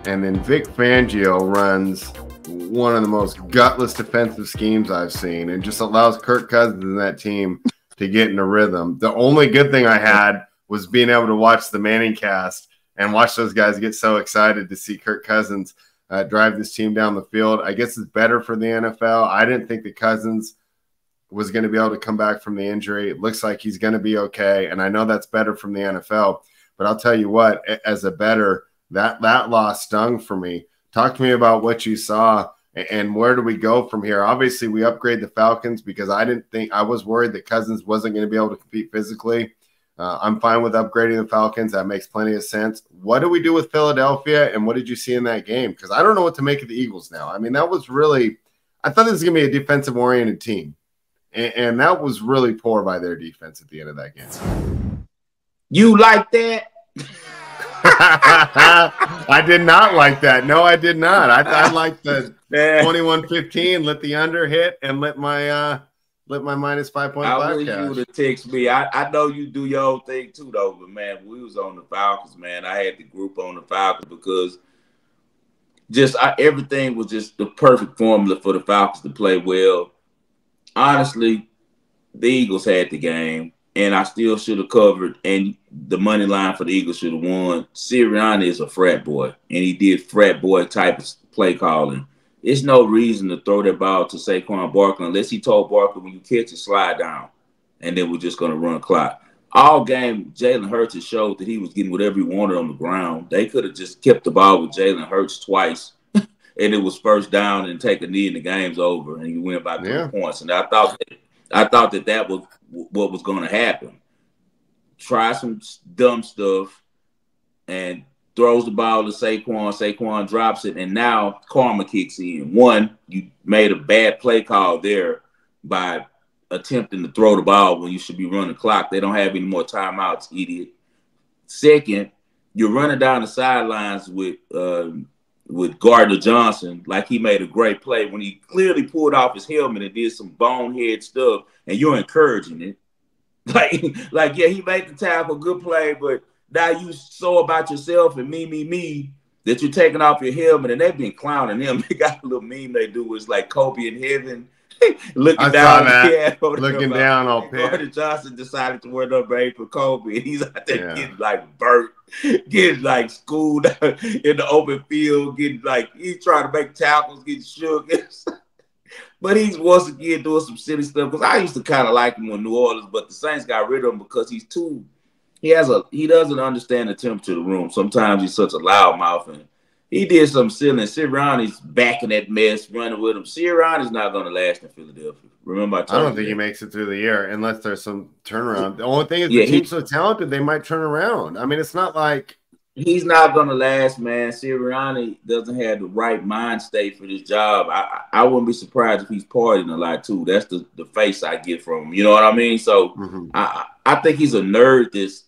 And then Vic Fangio runs one of the most gutless defensive schemes I've seen and just allows Kirk Cousins and that team to get in a rhythm. The only good thing I had was being able to watch the Manning cast and watch those guys get so excited to see Kirk Cousins drive this team down the field. I guess it's better for the NFL. I didn't think that Cousins was going to be able to come back from the injury. It looks like he's going to be okay, and I know that's better from the NFL. But I'll tell you what, as a bettor, that loss stung for me. Talk to me about what you saw and where do we go from here? Obviously, we upgrade the Falcons because I was worried that Cousins wasn't going to be able to compete physically. I'm fine with upgrading the Falcons. That makes plenty of sense. What do we do with Philadelphia, and what did you see in that game? Because I don't know what to make of the Eagles now. I mean, that was really – I thought this was going to be a defensive-oriented team, and that was really poor by their defense at the end of that game. You like that? I did not like that. No, I did not. I liked the 21-15, let the under hit, and let my minus 5.5 I wish cash. you would have texted me. I know you do your own thing too, though. But man, we was on the Falcons, man. I had the group on the Falcons because everything was just the perfect formula for the Falcons to play well. Honestly, the Eagles had the game, and I still should have covered. And the money line for the Eagles should have won. Sirianni is a frat boy, and he did frat boy type of play calling. It's no reason to throw that ball to Saquon Barkley unless he told Barkley, when you catch it, slide down, and then we're just going to run clock. All game, Jalen Hurts has showed that he was getting whatever he wanted on the ground. They could have just kept the ball with Jalen Hurts twice, and it was first down and take a knee and the game's over, and you win by 3 points. And I thought that was what was going to happen. Try some dumb stuff and throws the ball to Saquon. Saquon drops it, and now karma kicks in. One, you made a bad play call there by attempting to throw the ball when you should be running the clock. They don't have any more timeouts, idiot. Second, you're running down the sidelines with Gardner Johnson like he made a great play when he clearly pulled off his helmet and did some bonehead stuff, and you're encouraging it. Like, yeah, he made the tackle, good play, but now you so about yourself and me that you're taking off your helmet, and they've been clowning him. They got a little meme they do. It's like Kobe in heaven looking down all pissed. Gardner Johnson decided to wear number 8 for Kobe, and he's out there getting like burnt, getting like schooled in the open field, getting like he's trying to make tackles, getting shook. But he's once again doing some silly stuff because I used to kind of like him in New Orleans, but the Saints got rid of him because he doesn't understand the temperature of the room. Sometimes he's such a loudmouth, and he did something silly. And Sirianni's back in that mess, running with him. Sirianni's not going to last in Philadelphia. Remember, I don't think he makes it through the year unless there's some turnaround. The only thing is the team's so talented, they might turn around. I mean, it's not like he's not going to last, man. Sirianni doesn't have the right mind state for this job. I wouldn't be surprised if he's partying a lot, too. That's the face I get from him. You know what I mean? So I think he's a nerd that's,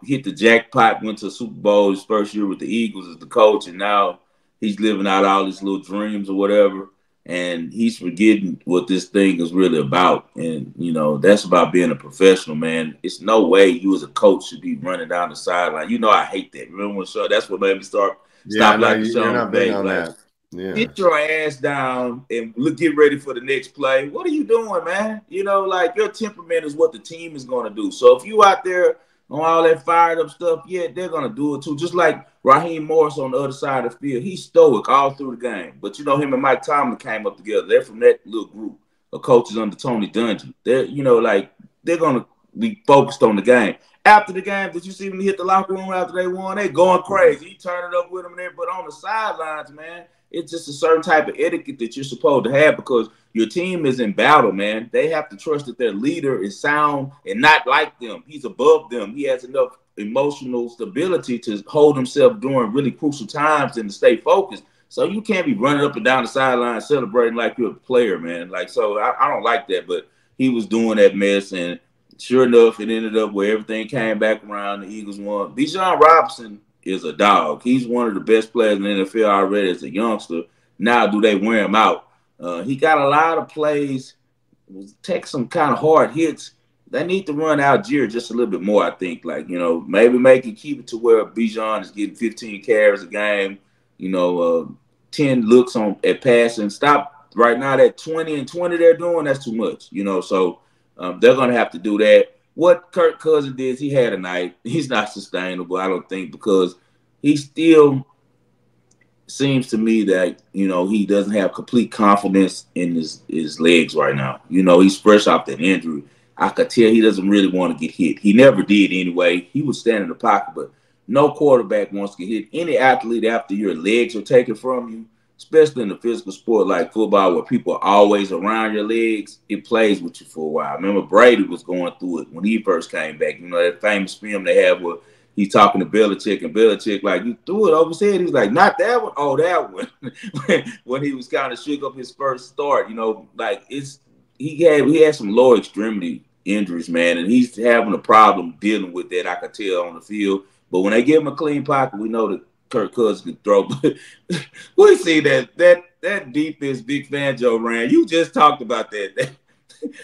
hit the jackpot, went to a Super Bowl his first year with the Eagles as the coach, and now he's living out all his little dreams or whatever, and he's forgetting what this thing is really about. And, that's about being a professional, man. It's no way you as a coach should be running down the sideline. I hate that. Remember when that's what made me stop liking Sean McVay. Yeah. Get your ass down and get ready for the next play. What are you doing, man? Your temperament is what the team is going to do. So if you out there on all that fired up stuff, yeah, they're going to do it too. Just like Raheem Morris on the other side of the field. He's stoic all through the game. But, him and Mike Tomlin came up together. They're from that little group of coaches under Tony Dungy. They're, they're going to be focused on the game. After the game, did you see when he hit the locker room after they won? They going crazy. He turned it up with them there. But on the sidelines, man, it's just a certain type of etiquette that you're supposed to have because your team is in battle, man. They have to trust that their leader is sound and not like them. He's above them. He has enough emotional stability to hold himself during really crucial times and to stay focused. So you can't be running up and down the sideline celebrating like you're a player, man. So I don't like that, but he was doing that mess, and sure enough, it ended up where everything came back around. The Eagles won. Bijan Robinson is a dog. He's one of the best players in the NFL already as a youngster. Now, do they wear him out? He got a lot of plays, take some kind of hard hits. They need to run Algier just a little bit more, I think. Like, maybe keep it to where Bijan is getting 15 carries a game, 10 looks on at passing. Stop right now that 20 and 20 they're doing, that's too much, So they're going to have to do that. What Kirk Cousins did, he had a night. He's not sustainable, I don't think, because he still seems to me that he doesn't have complete confidence in his legs right now. He's fresh off that injury. I could tell he doesn't really want to get hit. He never did anyway. He would stand in the pocket, but no quarterback wants to get hit. Any athlete after your legs are taken from you, especially in a physical sport like football where people are always around your legs, it plays with you for a while. I remember Brady was going through it when he first came back. That famous film they have where he's talking to Belichick, and Belichick, like, you threw it over his head. He was like, not that one. Oh, that one. When he was kind of shook up his first start, like he had some lower extremity injuries, man, and he's having a problem dealing with that. I could tell on the field. But when they give him a clean pocket, we know that Kirk Cousins can throw. But we see that defense Vic Fangio ran. You just talked about that.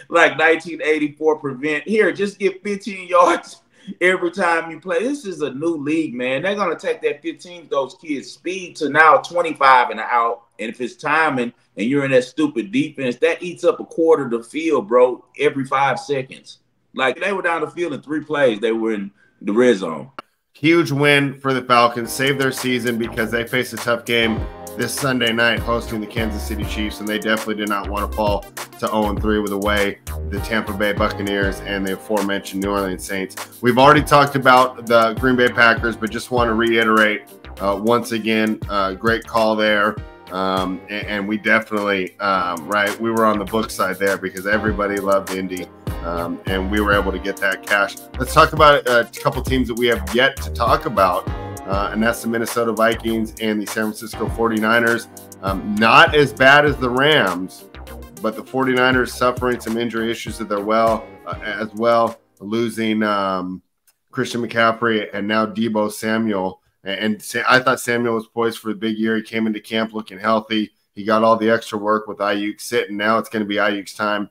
Like 1984 prevent. Here, just get 15 yards every time you play. This is a new league, man. They're going to take that 15, those kids' speed to now 25 and out. And if it's timing and you're in that stupid defense, that eats up a quarter of the field, bro, every 5 seconds. Like, they were down the field in 3 plays. They were in the red zone. Huge win for the Falcons. Save their season because they face a tough game this Sunday night hosting the Kansas City Chiefs, and they definitely did not want to fall to 0-3 with away the Tampa Bay Buccaneers and the aforementioned New Orleans Saints. We've already talked about the Green Bay Packers, but just want to reiterate once again, great call there. And we definitely, we were on the book side there because everybody loved Indy. And we were able to get that cash. Let's talk about a couple teams that we have yet to talk about, and that's the Minnesota Vikings and the San Francisco 49ers. Not as bad as the Rams, but the 49ers suffering some injury issues as well, losing Christian McCaffrey and now Deebo Samuel. And I thought Samuel was poised for a big year. He came into camp looking healthy. He got all the extra work with Aiyuk sitting. Now it's going to be Aiyuk's time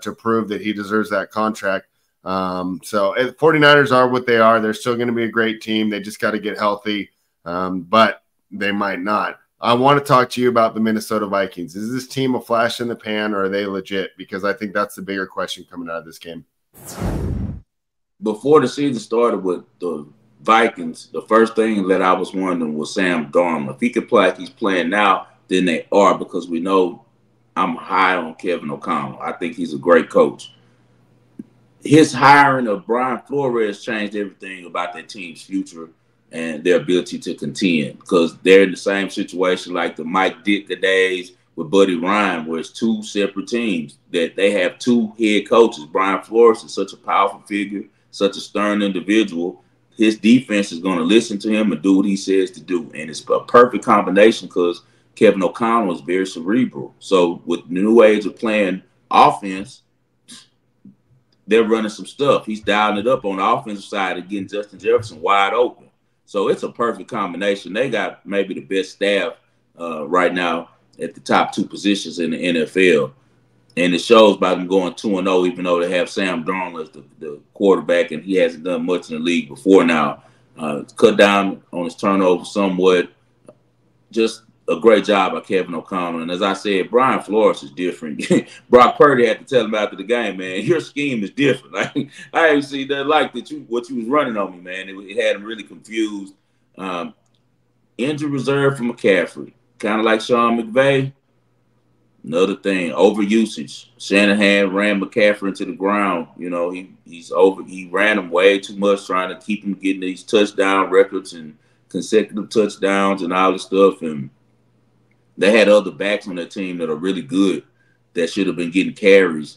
to prove that he deserves that contract. So 49ers are what they are. They're still going to be a great team. They just got to get healthy, but they might not. I want to talk to you about the Minnesota Vikings. Is this team a flash in the pan, or are they legit? Because I think that's the bigger question coming out of this game. Before the season started with the Vikings, the first thing that I was wondering was Sam Darnold. If he could play like he's playing now, then they are, because we know I'm high on Kevin O'Connell. I think he's a great coach. His hiring of Brian Flores changed everything about that team's future and their ability to contend, because they're in the same situation like the Mike Ditka days with Buddy Ryan, where it's 2 separate teams, that they have 2 head coaches. Brian Flores is such a powerful figure, such a stern individual. His defense is going to listen to him and do what he says to do. And it's a perfect combination because Kevin O'Connell is very cerebral. So with the new age of playing offense, they're running some stuff. He's dialing it up on the offensive side and getting Justin Jefferson wide open. So it's a perfect combination. They got maybe the best staff right now at the top 2 positions in the NFL. And it shows by them going 2-0, even though they have Sam Darnold as the quarterback, and he hasn't done much in the league before now. Cut down on his turnover somewhat. Just a great job by Kevin O'Connell. And as I said, Brian Flores is different. Brock Purdy had to tell him after the game, man, your scheme is different. Like, I ain't see that like that what you was running on me, man. It had him really confused. Injury reserve for McCaffrey. Kind of like Sean McVay. Another thing, overusage. Shanahan ran McCaffrey into the ground. He ran him way too much, trying to keep him getting these touchdown records and consecutive touchdowns and all this stuff. And they had other backs on their team that are really good that should have been getting carries,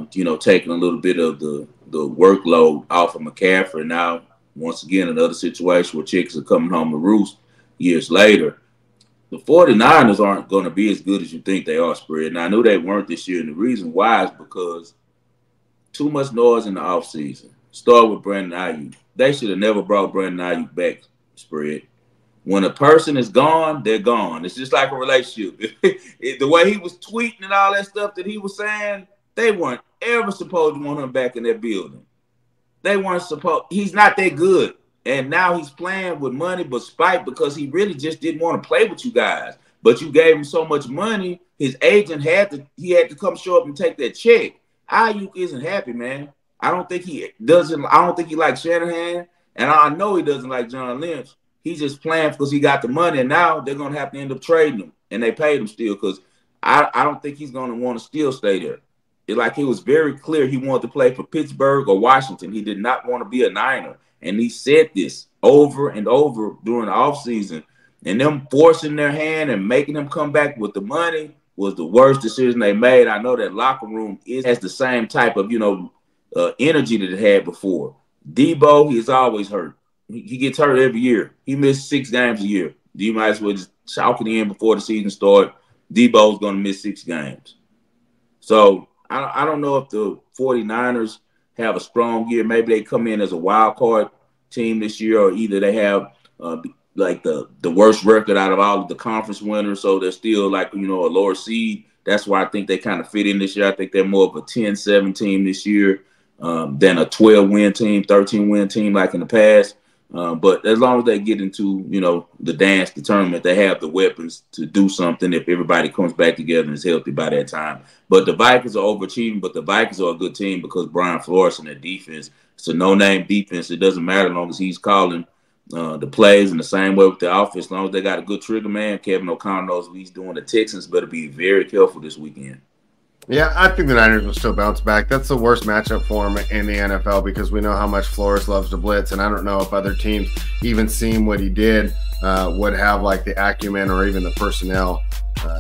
taking a little bit of the workload off of McCaffrey. Now, once again, another situation where chicks are coming home to roost years later. The 49ers aren't going to be as good as you think they are, Spread. And I knew they weren't this year. And the reason why is because too much noise in the offseason. Start with Brandon Aiyuk. They should have never brought Brandon Aiyuk back, Spread. When a person is gone, they're gone. It's just like a relationship. The way he was tweeting and all that stuff that he was saying, they weren't ever supposed to want him back in that building. They weren't supposed. He's not that good, and now he's playing with money but spite because he really just didn't want to play with you guys. But you gave him so much money, his agent had to come show up and take that check. Aiyuk isn't happy, man. I don't think he likes Shanahan, and I know he doesn't like John Lynch. He's just playing because he got the money, and now they're gonna have to end up trading him, and they paid him still because I don't think he's gonna want to still stay there. It was very clear he wanted to play for Pittsburgh or Washington. He did not want to be a Niner, and he said this over and over during the offseason. And them forcing their hand and making them come back with the money was the worst decision they made. I know that locker room has the same type of energy that it had before. Debo, he's always hurt. He gets hurt every year. He missed 6 games a year. You might as well just chalk it in before the season started. Debo's going to miss 6 games. So I don't know if the 49ers have a strong year. Maybe they come in as a wild card team this year, or either they have the worst record out of all of the conference winners, so they're still a lower seed. That's why I think they kind of fit in this year. I think they're more of a 10-7 team this year than a 12-win team, 13-win team like in the past. But as long as they get into, the dance, the tournament, they have the weapons to do something if everybody comes back together and is healthy by that time. But the Vikings are overachieving, but the Vikings are a good team because Brian Flores and their defense, it's a no-name defense. It doesn't matter as long as he's calling the plays in the same way with the offense. As long as they got a good trigger man, Kevin O'Connell knows what he's doing. The Texans better be very careful this weekend. Yeah, I think the Niners will still bounce back. That's the worst matchup for him in the NFL because we know how much Flores loves to blitz, and I don't know if other teams, even seeing what he did, would have the acumen or even the personnel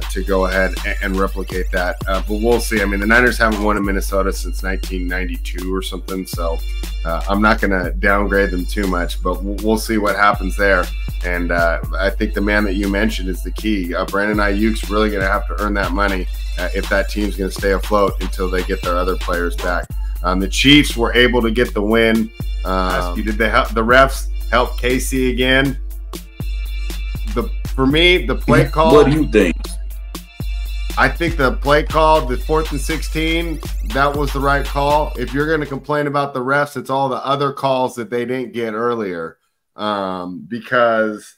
to go ahead and replicate that. But we'll see. I mean, the Niners haven't won in Minnesota since 1992 or something, so I'm not going to downgrade them too much, but we'll see what happens there. And I think the man that you mentioned is the key. Brandon Aiyuk's really going to have to earn that money if that team's going to stay afloat until they get their other players back. The Chiefs were able to get the win. Did the refs help Casey again? For me, the play call. What do you think? I think the play call, the 4th and 16, that was the right call. If you're going to complain about the refs, it's all the other calls that they didn't get earlier. Because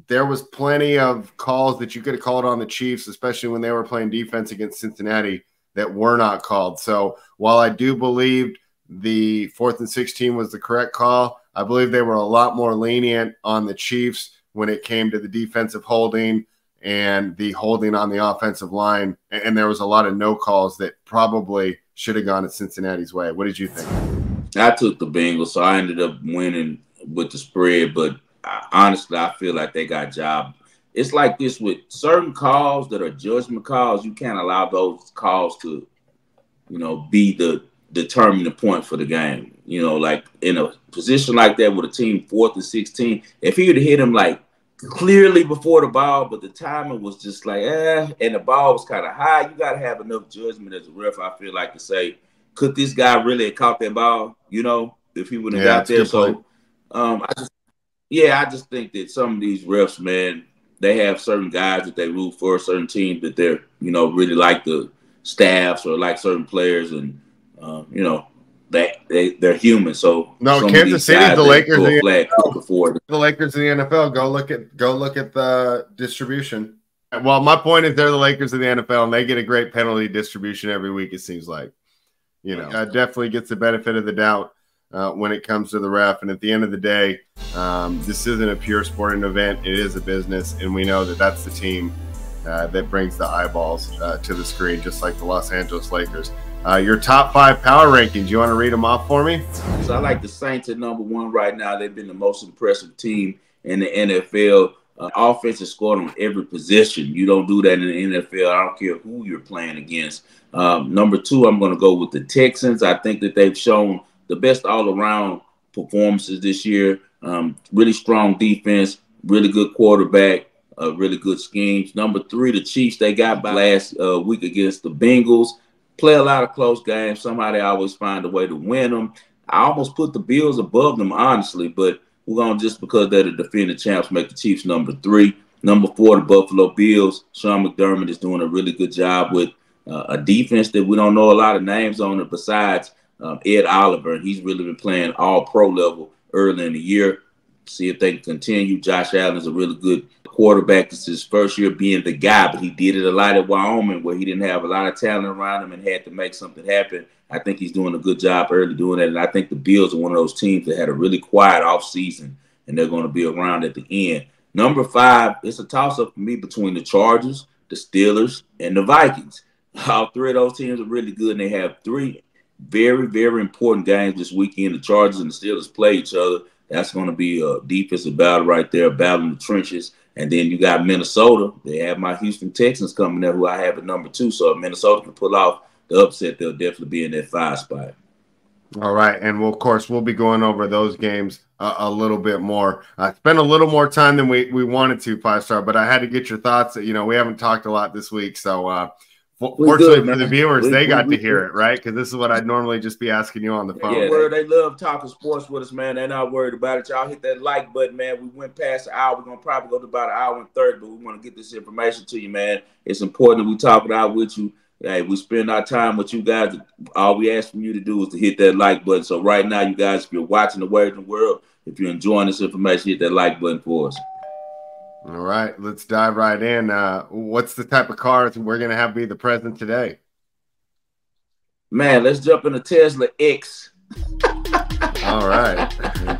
there was plenty of calls that you could have called on the Chiefs, especially when they were playing defense against Cincinnati, that were not called. So while I do believe the 4th and 16 was the correct call, I believe they were a lot more lenient on the Chiefs when it came to the defensive holding and the holding on the offensive line. And there was a lot of no calls that probably should have gone at Cincinnati's way. What did you think? I took the Bengals, so I ended up winning with the spread, but honestly, I feel like they got job. It's like this with certain calls that are judgment calls. You can't allow those calls to, be the determining point for the game. Like in a position like that with a team 4th and 16, if he would have hit him clearly before the ball, but the timing was just and the ball was kind of high, you got to have enough judgment as a ref, I feel like, to say, could this guy really have caught that ball, if he wouldn't have got there. So I just think that some of these refs, man, they have certain guys that they root for, certain teams that they're, really like the staffs or like certain players, and they're human. So no, Kansas City, the Lakers, the Lakers in the NFL. Go look at the distribution. Well, my point is they're the Lakers in the NFL, and they get a great penalty distribution every week. It seems like, definitely gets the benefit of the doubt when it comes to the ref. And at the end of the day, this isn't a pure sporting event. It is a business, and we know that that's the team that brings the eyeballs to the screen, just like the Los Angeles Lakers. Your top 5 power rankings, you want to read them off for me? So I like the Saints at number 1 right now. They've been the most impressive team in the NFL. Offense is scored on every position. You don't do that in the NFL. I don't care who you're playing against. Number 2, I'm going to go with the Texans. I think that they've shown the best all-around performances this year. Really strong defense, really good quarterback, really good schemes. Number 3, the Chiefs. They got by last week against the Bengals. Play a lot of close games. Somehow they always find a way to win them. I almost put the Bills above them, honestly, but we're going to, just because they're the defending champs, make the Chiefs number 3. Number 4, the Buffalo Bills. Sean McDermott is doing a really good job with a defense that we don't know a lot of names on it besides Ed Oliver, and he's really been playing all pro level early in the year. See if they can continue. Josh Allen is a really good quarterback. This is his first year being the guy, but he did it a lot at Wyoming where he didn't have a lot of talent around him and had to make something happen. I think he's doing a good job early doing that, and I think the Bills are one of those teams that had a really quiet offseason, and they're going to be around at the end. Number 5, it's a toss-up for me between the Chargers, the Steelers, and the Vikings. All 3 of those teams are really good, and they have 3 very, very important games this weekend. The Chargers and the Steelers play each other. That's going to be a defensive battle right there, battle in the trenches. And then you got Minnesota. They have my Houston Texans coming there, who I have at number 2. So if Minnesota can pull off the upset, they'll definitely be in that 5 spot. All right. And of course, we'll be going over those games a little bit more. Spent a little more time than we wanted to, 5-star, but I had to get your thoughts. You know, we haven't talked a lot this week. So fortunately for the viewers, they got to hear it, right? Because this is what I'd normally just be asking you on the phone. Yeah, they love talking sports with us, man. They're not worried about it. Y'all hit that like button, man. We went past an hour. We're going to probably go to about 1 hour and 30, but we want to get this information to you, man. It's important that we talk it out with you. Hey, we spend our time with you guys. All we ask from you to do is to hit that like button. So right now, you guys, if you're watching the Wagering World, if you're enjoying this information, hit that like button for us. All right, let's dive right in. What's the type of cars we're going to have be the present today? Man, let's jump in the Tesla X. All right.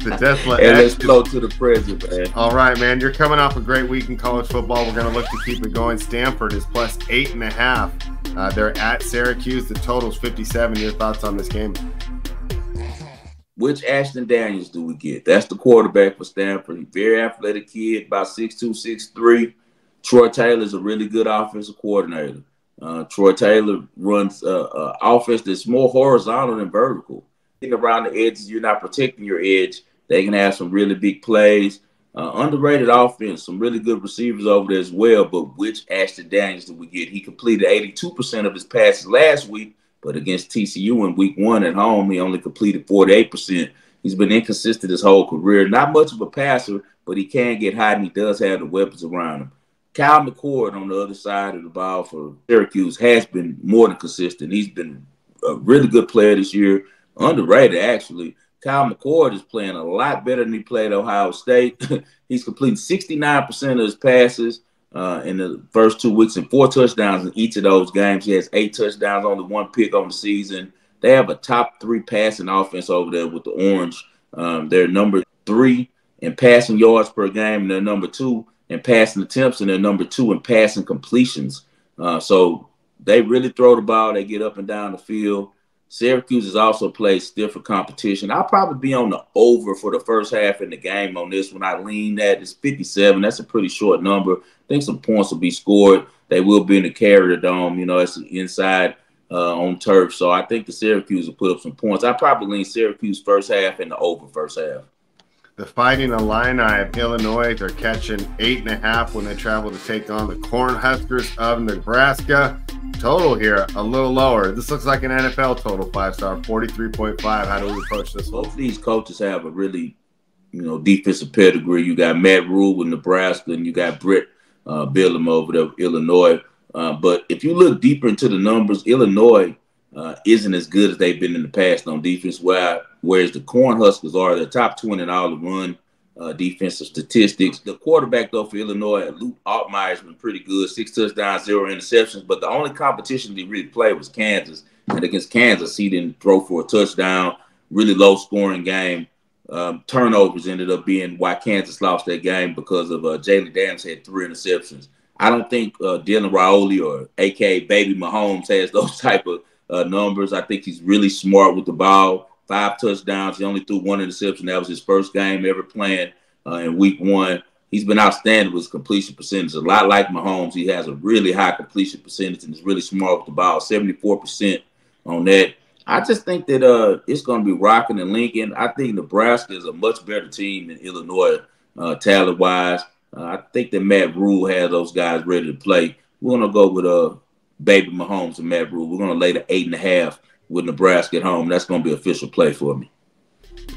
The Tesla and X. Let's go to the present, man. All right, man. You're coming off a great week in college football. We're going to look to keep it going. Stanford is plus 8.5. They're at Syracuse. The total's 57. Your thoughts on this game? Which Ashton Daniels do we get? That's the quarterback for Stanford. He's a very athletic kid, about 6'2", 6'3". Troy Taylor's a really good offensive coordinator. Troy Taylor runs an offense that's more horizontal than vertical. Around the edges, you're not protecting your edge. They can have some really big plays. Underrated offense, some really good receivers over there as well. But which Ashton Daniels do we get? He completed 82% of his passes last week, but against TCU in week 1 at home, he only completed 48%. He's been inconsistent his whole career. Not much of a passer, but he can get hot, and he does have the weapons around him. Kyle McCord on the other side of the ball for Syracuse has been more than consistent. He's been a really good player this year. Underrated, actually. Kyle McCord is playing a lot better than he played at Ohio State. He's completed 69% of his passes in the first 2 weeks and 4 touchdowns in each of those games. He has 8 touchdowns, only 1 pick on the season. They have a top 3 passing offense over there with the Orange. They're number 3 in passing yards per game, and they're number 2 in passing attempts, and they're number 2 in passing completions. So they really throw the ball. They get up and down the field. Syracuse has also played stiffer competition. I'll probably be on the over for the first half in the game on this one. I lean that. It's 57. That's a pretty short number. I think some points will be scored. They will be in the Carrier Dome. You know, it's inside on turf. So I think the Syracuse will put up some points. I probably lean Syracuse first half and the over first half. The Fighting Illini of Illinois, they're catching 8.5 when they travel to take on the Cornhuskers of Nebraska. Total here, a little lower. This looks like an NFL total, 5-star, 43.5. How do we approach this one? Both of these coaches have a really, defensive pedigree. You got Matt Rule with Nebraska, and you got Brett Bielema over there with Illinois. But if you look deeper into the numbers, Illinois isn't as good as they've been in the past on defense, whereas the Cornhuskers are the top 20 in all the run defensive statistics. The quarterback, though, for Illinois, Luke Altmaier, has been pretty good. 6 touchdowns, 0 interceptions. But the only competition he really played was Kansas. And against Kansas, he didn't throw for a touchdown. Really low-scoring game. Turnovers ended up being why Kansas lost that game because of Jalen Daniels had 3 interceptions. I don't think Dylan Raiola or a.k.a. Baby Mahomes has those type of numbers. I think he's really smart with the ball. 5 touchdowns. He only threw 1 interception. That was his first game ever playing in week 1. He's been outstanding with his completion percentage. A lot like Mahomes, he has a really high completion percentage and is really smart with the ball, 74% on that. I just think that it's going to be rocking and linking. I think Nebraska is a much better team than Illinois talent-wise. I think that Matt Rule has those guys ready to play. We're going to go with Baby Mahomes and Matt Rule. We're going to lay the 8.5 with Nebraska at home. That's going to be official play for me.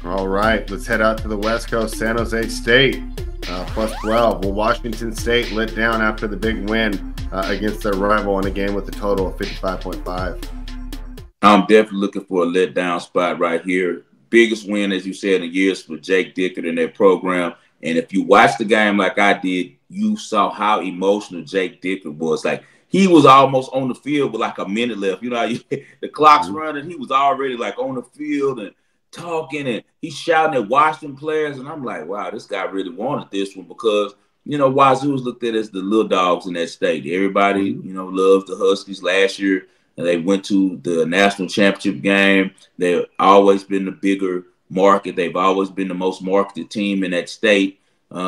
All right, let's head out to the West Coast. San Jose State plus 12. Well, Washington State let down after the big win against their rival in a game with a total of 55.5. I'm definitely looking for a letdown spot right here. Biggest win, as you said, in years for Jake Dickert and their program. And if you watch the game like I did, you saw how emotional Jake Dickert was. Like, he was almost on the field with like a minute left. You know, the clock's running. He was already like on the field and talking, and he's shouting at Washington players. And I'm like, wow, this guy really wanted this one because, you know, Wazoo was looked at as the little dogs in that state. Everybody, you know, loved the Huskies last year. And they went to the national championship game. They've always been the bigger market. They've always been the most marketed team in that state.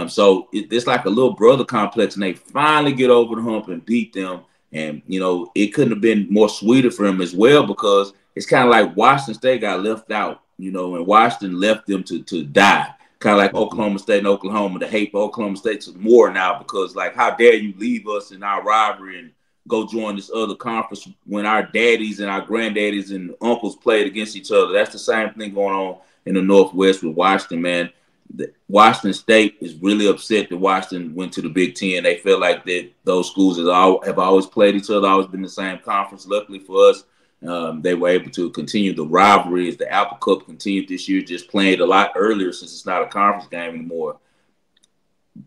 So it's like a little brother complex, and they finally get over the hump and beat them. And, you know, it couldn't have been more sweeter for them as well because it's kind of like Washington State got left out, you know, and Washington left them to die. Kind of like Oklahoma State and Oklahoma. The hate for Oklahoma State is more now because, like, how dare you leave us in our rivalry and go join this other conference when our daddies and our granddaddies and uncles played against each other. That's the same thing going on in the Northwest with Washington, man. Washington State is really upset that Washington went to the Big Ten. They feel like that those schools have always played each other, always been the same conference. Luckily for us, they were able to continue the rivalry as the Apple Cup continued this year, just playing it a lot earlier since it's not a conference game anymore.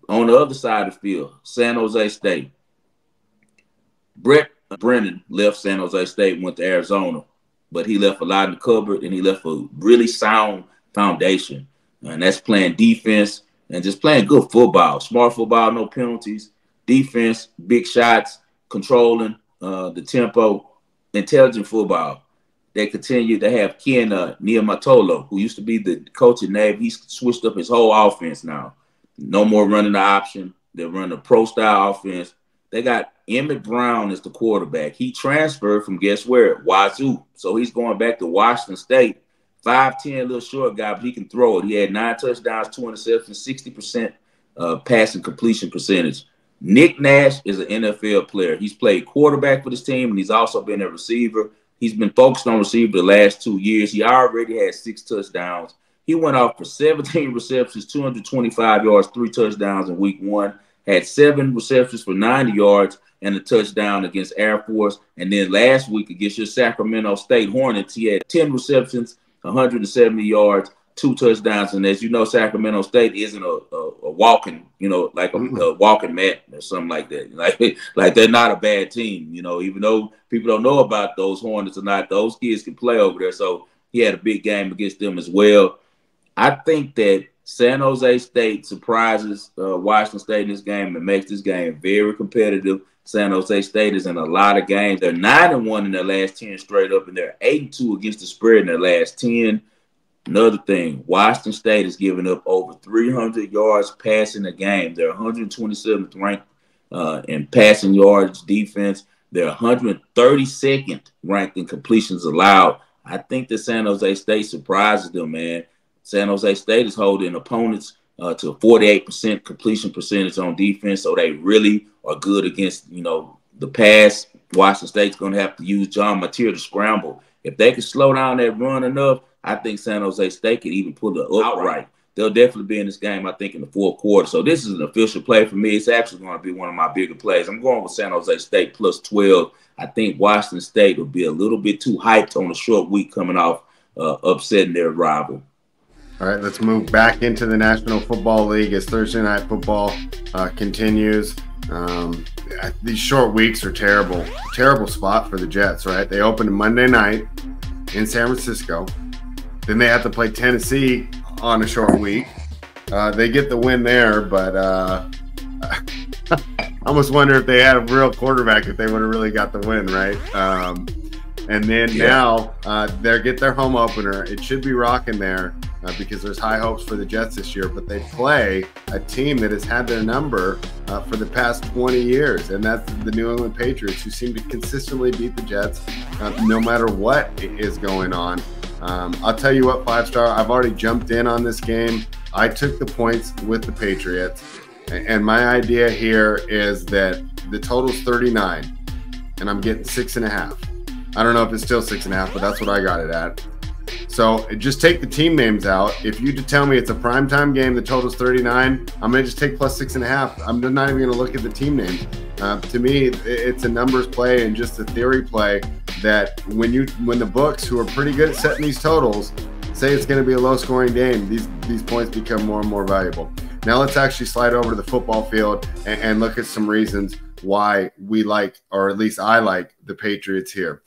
On the other side of the field, San Jose State. Brett Brennan left San Jose State, went to Arizona, but he left a lot in the cupboard, and he left a really sound foundation. And that's playing defense and just playing good football, smart football, no penalties, defense, big shots, controlling the tempo, intelligent football. They continue to have Ken Niumatalolo, who used to be the coach at Navy. He's switched up his whole offense now. No more running the option. They're running a pro-style offense. They got Emmett Brown as the quarterback. He transferred from, guess where? Wazoo. So he's going back to Washington State. 5'10", little short guy, but he can throw it. He had 9 touchdowns, 2 interceptions, 60% passing completion percentage. Nick Nash is an NFL player. He's played quarterback for this team, and he's also been a receiver. He's been focused on receiver the last 2 years. He already had 6 touchdowns. He went off for 17 receptions, 225 yards, 3 touchdowns in week 1. Had 7 receptions for 90 yards and a touchdown against Air Force. And then last week against your Sacramento State Hornets, he had 10 receptions, 170 yards, 2 touchdowns. And as you know, Sacramento State isn't a walking, you know, like a walking mat or something like that. Like they're not a bad team, you know, even though people don't know about those Hornets or not, those kids can play over there. So he had a big game against them as well. I think that San Jose State surprises Washington State in this game and makes this game very competitive. San Jose State is in a lot of games. They're 9-1 in their last 10 straight up, and they're 8-2 against the spread in their last 10. Another thing, Washington State is giving up over 300 yards passing a game. They're 127th ranked in passing yards defense. They're 132nd ranked in completions allowed. I think that San Jose State surprises them, man. San Jose State is holding opponents to a 48% completion percentage on defense, so they really are good against, you know, the pass. Washington State's going to have to use John Mateer to scramble. If they can slow down that run enough, I think San Jose State could even pull it outright. They'll definitely be in this game, I think, in the fourth quarter. So this is an official play for me. It's actually going to be one of my bigger plays. I'm going with San Jose State plus 12. I think Washington State will be a little bit too hyped on a short week coming off upsetting their rival. All right, let's move back into the National Football League as Thursday Night Football continues. These short weeks are terrible. Terrible spot for the Jets, right? They opened Monday night in San Francisco. Then they have to play Tennessee on a short week. They get the win there, but I almost wonder if they had a real quarterback if they would have really got the win, right? And then now they get their home opener. It should be rocking there because there's high hopes for the Jets this year. But they play a team that has had their number for the past 20 years, and that's the New England Patriots, who seem to consistently beat the Jets no matter what is going on. I'll tell you what, 5-star, I've already jumped in on this game. I took the points with the Patriots, and my idea here is that the total's 39, and I'm getting 6.5. I don't know if it's still 6.5, but that's what I got it at. So just take the team names out. If you tell me it's a primetime game, the total's 39, I'm going to just take plus 6.5. I'm not even going to look at the team names. To me, it's a numbers play and just a theory play that when the books, who are pretty good at setting these totals, say it's going to be a low-scoring game, these points become more and more valuable. Now let's actually slide over to the football field and look at some reasons why we like, or at least I like, the Patriots here.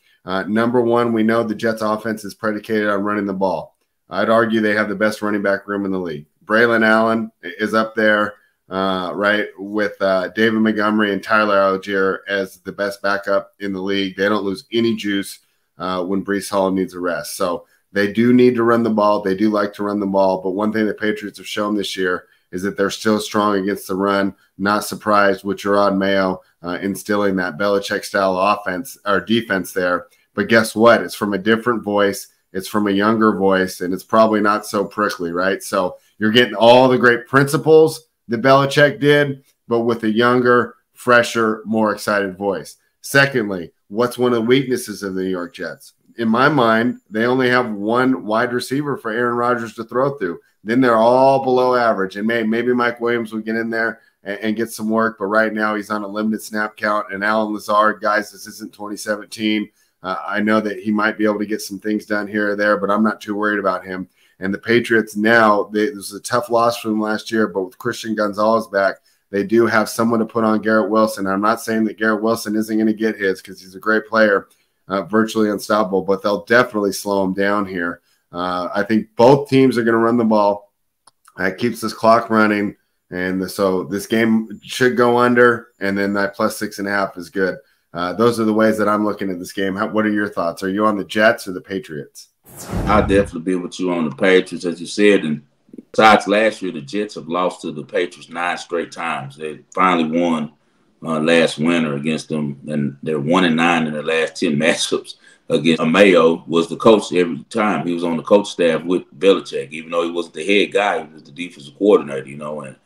Number one, we know the Jets offense is predicated on running the ball. I'd argue they have the best running back room in the league. Braylon Allen is up there, right, with David Montgomery and Tyler Algier as the best backup in the league. They don't lose any juice when Breece Hall needs a rest. So they do need to run the ball. They do like to run the ball. But one thing the Patriots have shown this year is that they're still strong against the run. Not surprised with Gerard Mayo instilling that Belichick-style offense or defense there. But guess what? It's from a different voice. It's from a younger voice, and it's probably not so prickly, right? So you're getting all the great principles that Belichick did, but with a younger, fresher, more excited voice. Secondly, what's one of the weaknesses of the New York Jets? In my mind, they only have one wide receiver for Aaron Rodgers to throw through. Then they're all below average. And maybe Mike Williams will get in there and get some work, but right now he's on a limited snap count. And Alan Lazard, guys, this isn't 2017. I know that he might be able to get some things done here or there, but I'm not too worried about him. And the Patriots now, this was a tough loss for them last year, but with Christian Gonzalez back, they do have someone to put on Garrett Wilson. I'm not saying that Garrett Wilson isn't going to get his because he's a great player, virtually unstoppable, but they'll definitely slow him down here. I think both teams are going to run the ball. That keeps this clock running. And so this game should go under, and then that plus 6.5 is good. Those are the ways that I'm looking at this game. What are your thoughts? Are you on the Jets or the Patriots? I'll definitely be with you on the Patriots, as you said. And besides last year, the Jets have lost to the Patriots 9 straight times. They finally won last winter against them, and they're 1-9 in their last 10 matchups against Mayo. Was the coach every time. He was on the coach staff with Belichick, even though he wasn't the head guy. He was the defensive coordinator, and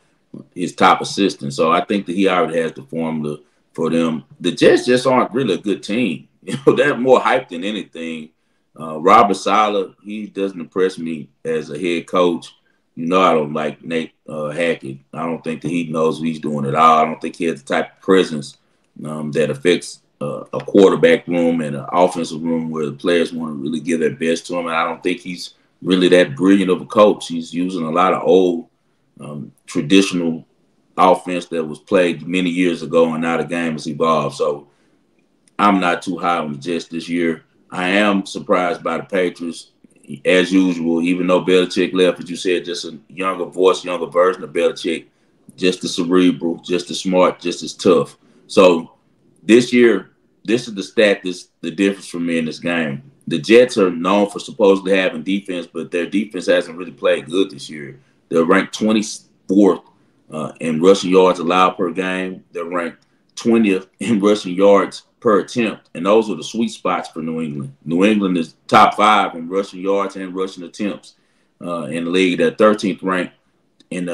his top assistant. So I think that he already has the formula for them. The Jets just aren't really a good team. They're more hyped than anything. Robert Saleh, he doesn't impress me as a head coach. I don't like Nate Hackett. I don't think that he knows what he's doing at all. I don't think he has the type of presence that affects a quarterback room and an offensive room where the players want to really give their best to him. And I don't think he's really that brilliant of a coach. He's using a lot of old traditional offense that was played many years ago, and now the game has evolved. So I'm not too high on the Jets this year. I am surprised by the Patriots, as usual, even though Belichick left, as you said, just a younger voice, younger version of Belichick, just as cerebral, just as smart, just as tough. So this year, this is the stat that's the difference for me in this game. The Jets are known for supposedly having defense, but their defense hasn't really played good this year. They're ranked 24th in rushing yards allowed per game. They're ranked 20th in rushing yards per attempt, and those are the sweet spots for New England. New England is top 5 in rushing yards and rushing attempts in the league. They're 13th ranked in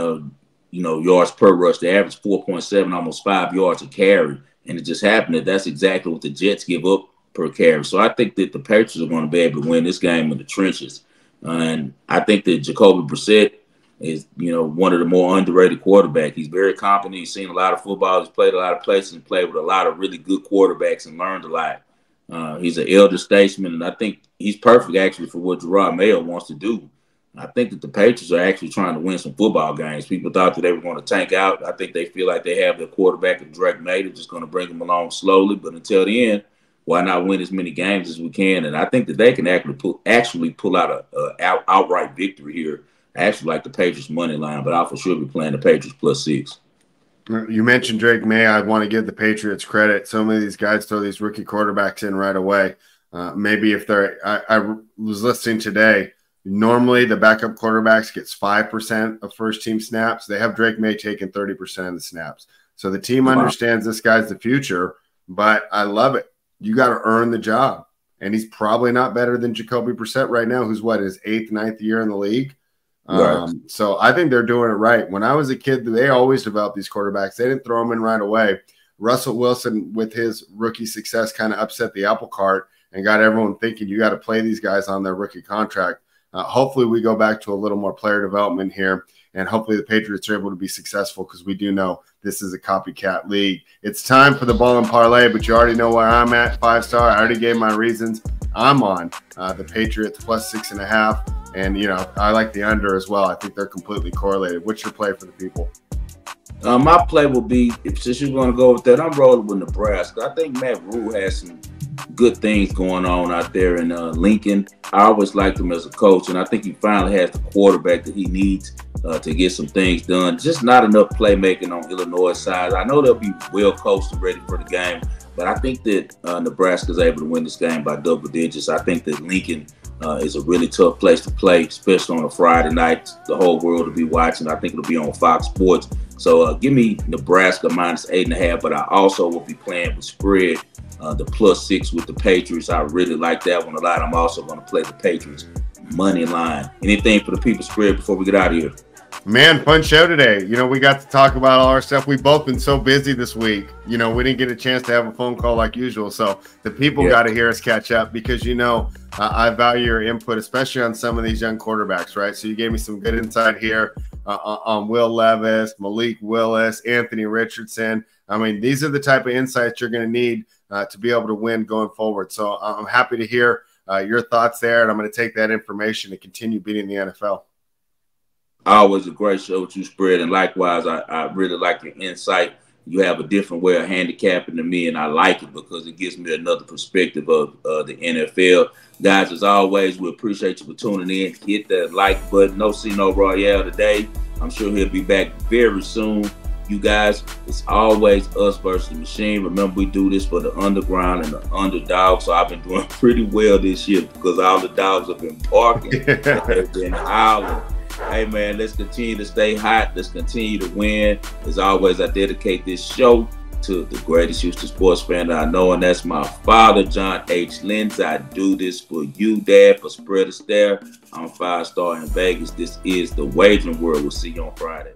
yards per rush. They average 4.7, almost 5 yards a carry, and it just happened that that's exactly what the Jets give up per carry. So I think that the Patriots are going to be able to win this game in the trenches, and I think that Jacoby Brissett is, one of the more underrated quarterbacks. He's very competent. He's seen a lot of football. He's played a lot of places and played with a lot of really good quarterbacks and learned a lot. He's an elder statesman, and I think he's perfect actually for what Gerard Mayo wants to do. I think that the Patriots are actually trying to win some football games. People thought that they were going to tank out. I think they feel like they have their quarterback in Drake May. They're just going to bring them along slowly, but until the end, why not win as many games as we can? And I think that they can actually pull out a outright victory here. I actually like the Patriots money line, but I'll for sure be playing the Patriots plus 6. You mentioned Drake May. I want to give the Patriots credit. So many of these guys throw these rookie quarterbacks in right away. Maybe if they're – I was listening today. Normally, the backup quarterbacks gets 5% of first-team snaps. They have Drake May taking 30% of the snaps. So the team understands this guy's the future, but I love it. You got to earn the job. And he's probably not better than Jacoby Brissett right now, who's his 8th, 9th year in the league. Right. So I think they're doing it right. When I was a kid, they always developed these quarterbacks. They didn't throw them in right away. Russell Wilson, with his rookie success, kind of upset the apple cart, and got everyone thinking you got to play these guys on their rookie contract. Hopefully we go back to a little more player development here, and hopefully the Patriots are able to be successful, because we do know this is a copycat league. It's time for the ball and parlay, but you already know where I'm at. 5-star. I already gave my reasons. I'm on the Patriots plus 6.5. And, you know, I like the under as well. I think they're completely correlated. What's your play for the people? My play will be, since you're going to go with that, I'm rolling with Nebraska. I think Matt Rule has some good things going on out there in Lincoln. I always liked him as a coach, and I think he finally has the quarterback that he needs to get some things done. Just not enough playmaking on Illinois' side. I know they'll be well coached and ready for the game, but I think that Nebraska's able to win this game by double digits. I think that Lincoln is a really tough place to play, especially on a Friday night. The whole world will be watching. I think it'll be on Fox Sports. So give me Nebraska minus 8.5, but I also will be playing with spread, the +6 with the Patriots. I really like that one a lot. I'm also going to play the Patriots money line. Anything for the people spread before we get out of here? Man, fun show today. You know, we got to talk about all our stuff. We've both been so busy this week. You know, we didn't get a chance to have a phone call like usual. So the people got to hear us catch up, because, you know, I value your input, especially on some of these young quarterbacks, right? So you gave me some good insight here on Will Levis, Malik Willis, Anthony Richardson. I mean, these are the type of insights you're going to need to be able to win going forward. So I'm happy to hear your thoughts there, and I'm going to take that information and continue beating the NFL. Always a great show with you, Spread, and likewise, I really like your insight. You have a different way of handicapping than me, and I like it because it gives me another perspective of the NFL. Guys, as always, we appreciate you for tuning in. Hit that like button. No see no Royale today. I'm sure he'll be back very soon. You guys, it's always us versus the machine. Remember, we do this for the underground and the underdog, so I've been doing pretty well this year because all the dogs have been barking. They've been howling. Hey, man, let's continue to stay hot. Let's continue to win. As always, I dedicate this show to the greatest Houston sports fan that I know, and that's my father, John H. Lenz. I do this for you, Dad, for Spread a Stare. I'm 5-star in Vegas. This is the Wagering World. We'll see you on Friday.